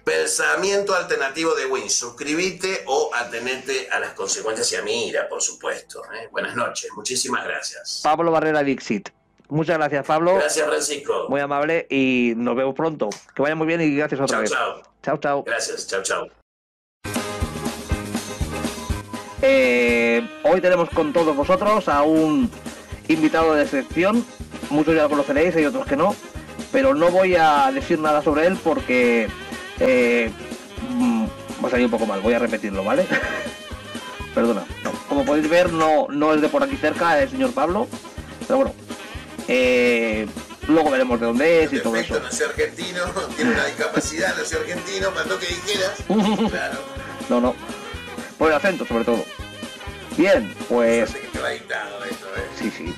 Pensamiento alternativo de Win. Suscríbete o atenete a las consecuencias y a mi ira, por supuesto. Buenas noches, muchísimas gracias. Pablo Barrera Dixit. Muchas gracias, Pablo. Gracias, Francisco. Muy amable y nos vemos pronto. Que vaya muy bien y gracias otra vez. Chao. Chao, chao. Gracias, chao. Hoy tenemos con todos vosotros a un invitado de excepción. Muchos ya lo conoceréis, hay otros que no. Pero no voy a decir nada sobre él porque va a salir un poco mal. Voy a repetirlo, ¿vale? Perdona. No. Como podéis ver, no es de por aquí cerca el señor Pablo. Pero bueno. Luego veremos de dónde es y todo eso. No soy argentino, tiene una discapacidad, no soy argentino, faltó que dijeras. Claro. No. Por el acento, sobre todo. Bien, pues. Que te va dictado esto, Sí.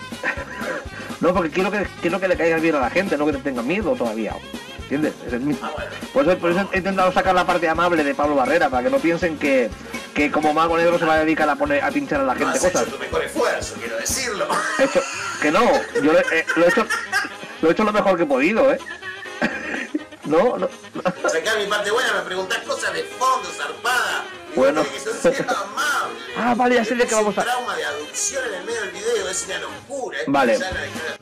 No, porque quiero que le caigas bien a la gente, no que te tengan miedo todavía. ¿Entiendes? Es el mismo. Bueno. Por eso he intentado sacar la parte amable de Pablo Barrera, para que no piensen que como mago negro se va a dedicar a pinchar a la gente cosas. Has hecho tu mejor esfuerzo, quiero decirlo. Que no, yo lo he hecho lo mejor que he podido, ¿eh? No. Sacá mi parte buena, me preguntás cosas de fondo, zarpada. Bueno. Que eso sea amable. Vale, ya sé de qué vamos a... trauma de aducción en el medio del video, es una locura. Vale.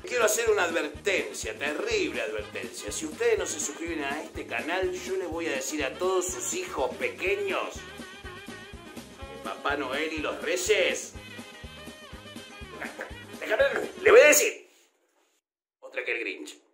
Quiero hacer una advertencia, terrible advertencia. Si ustedes no se suscriben a este canal, yo les voy a decir a todos sus hijos pequeños que Papá Noel y los Reyes... Déjame, le voy a decir. Otra que el Grinch.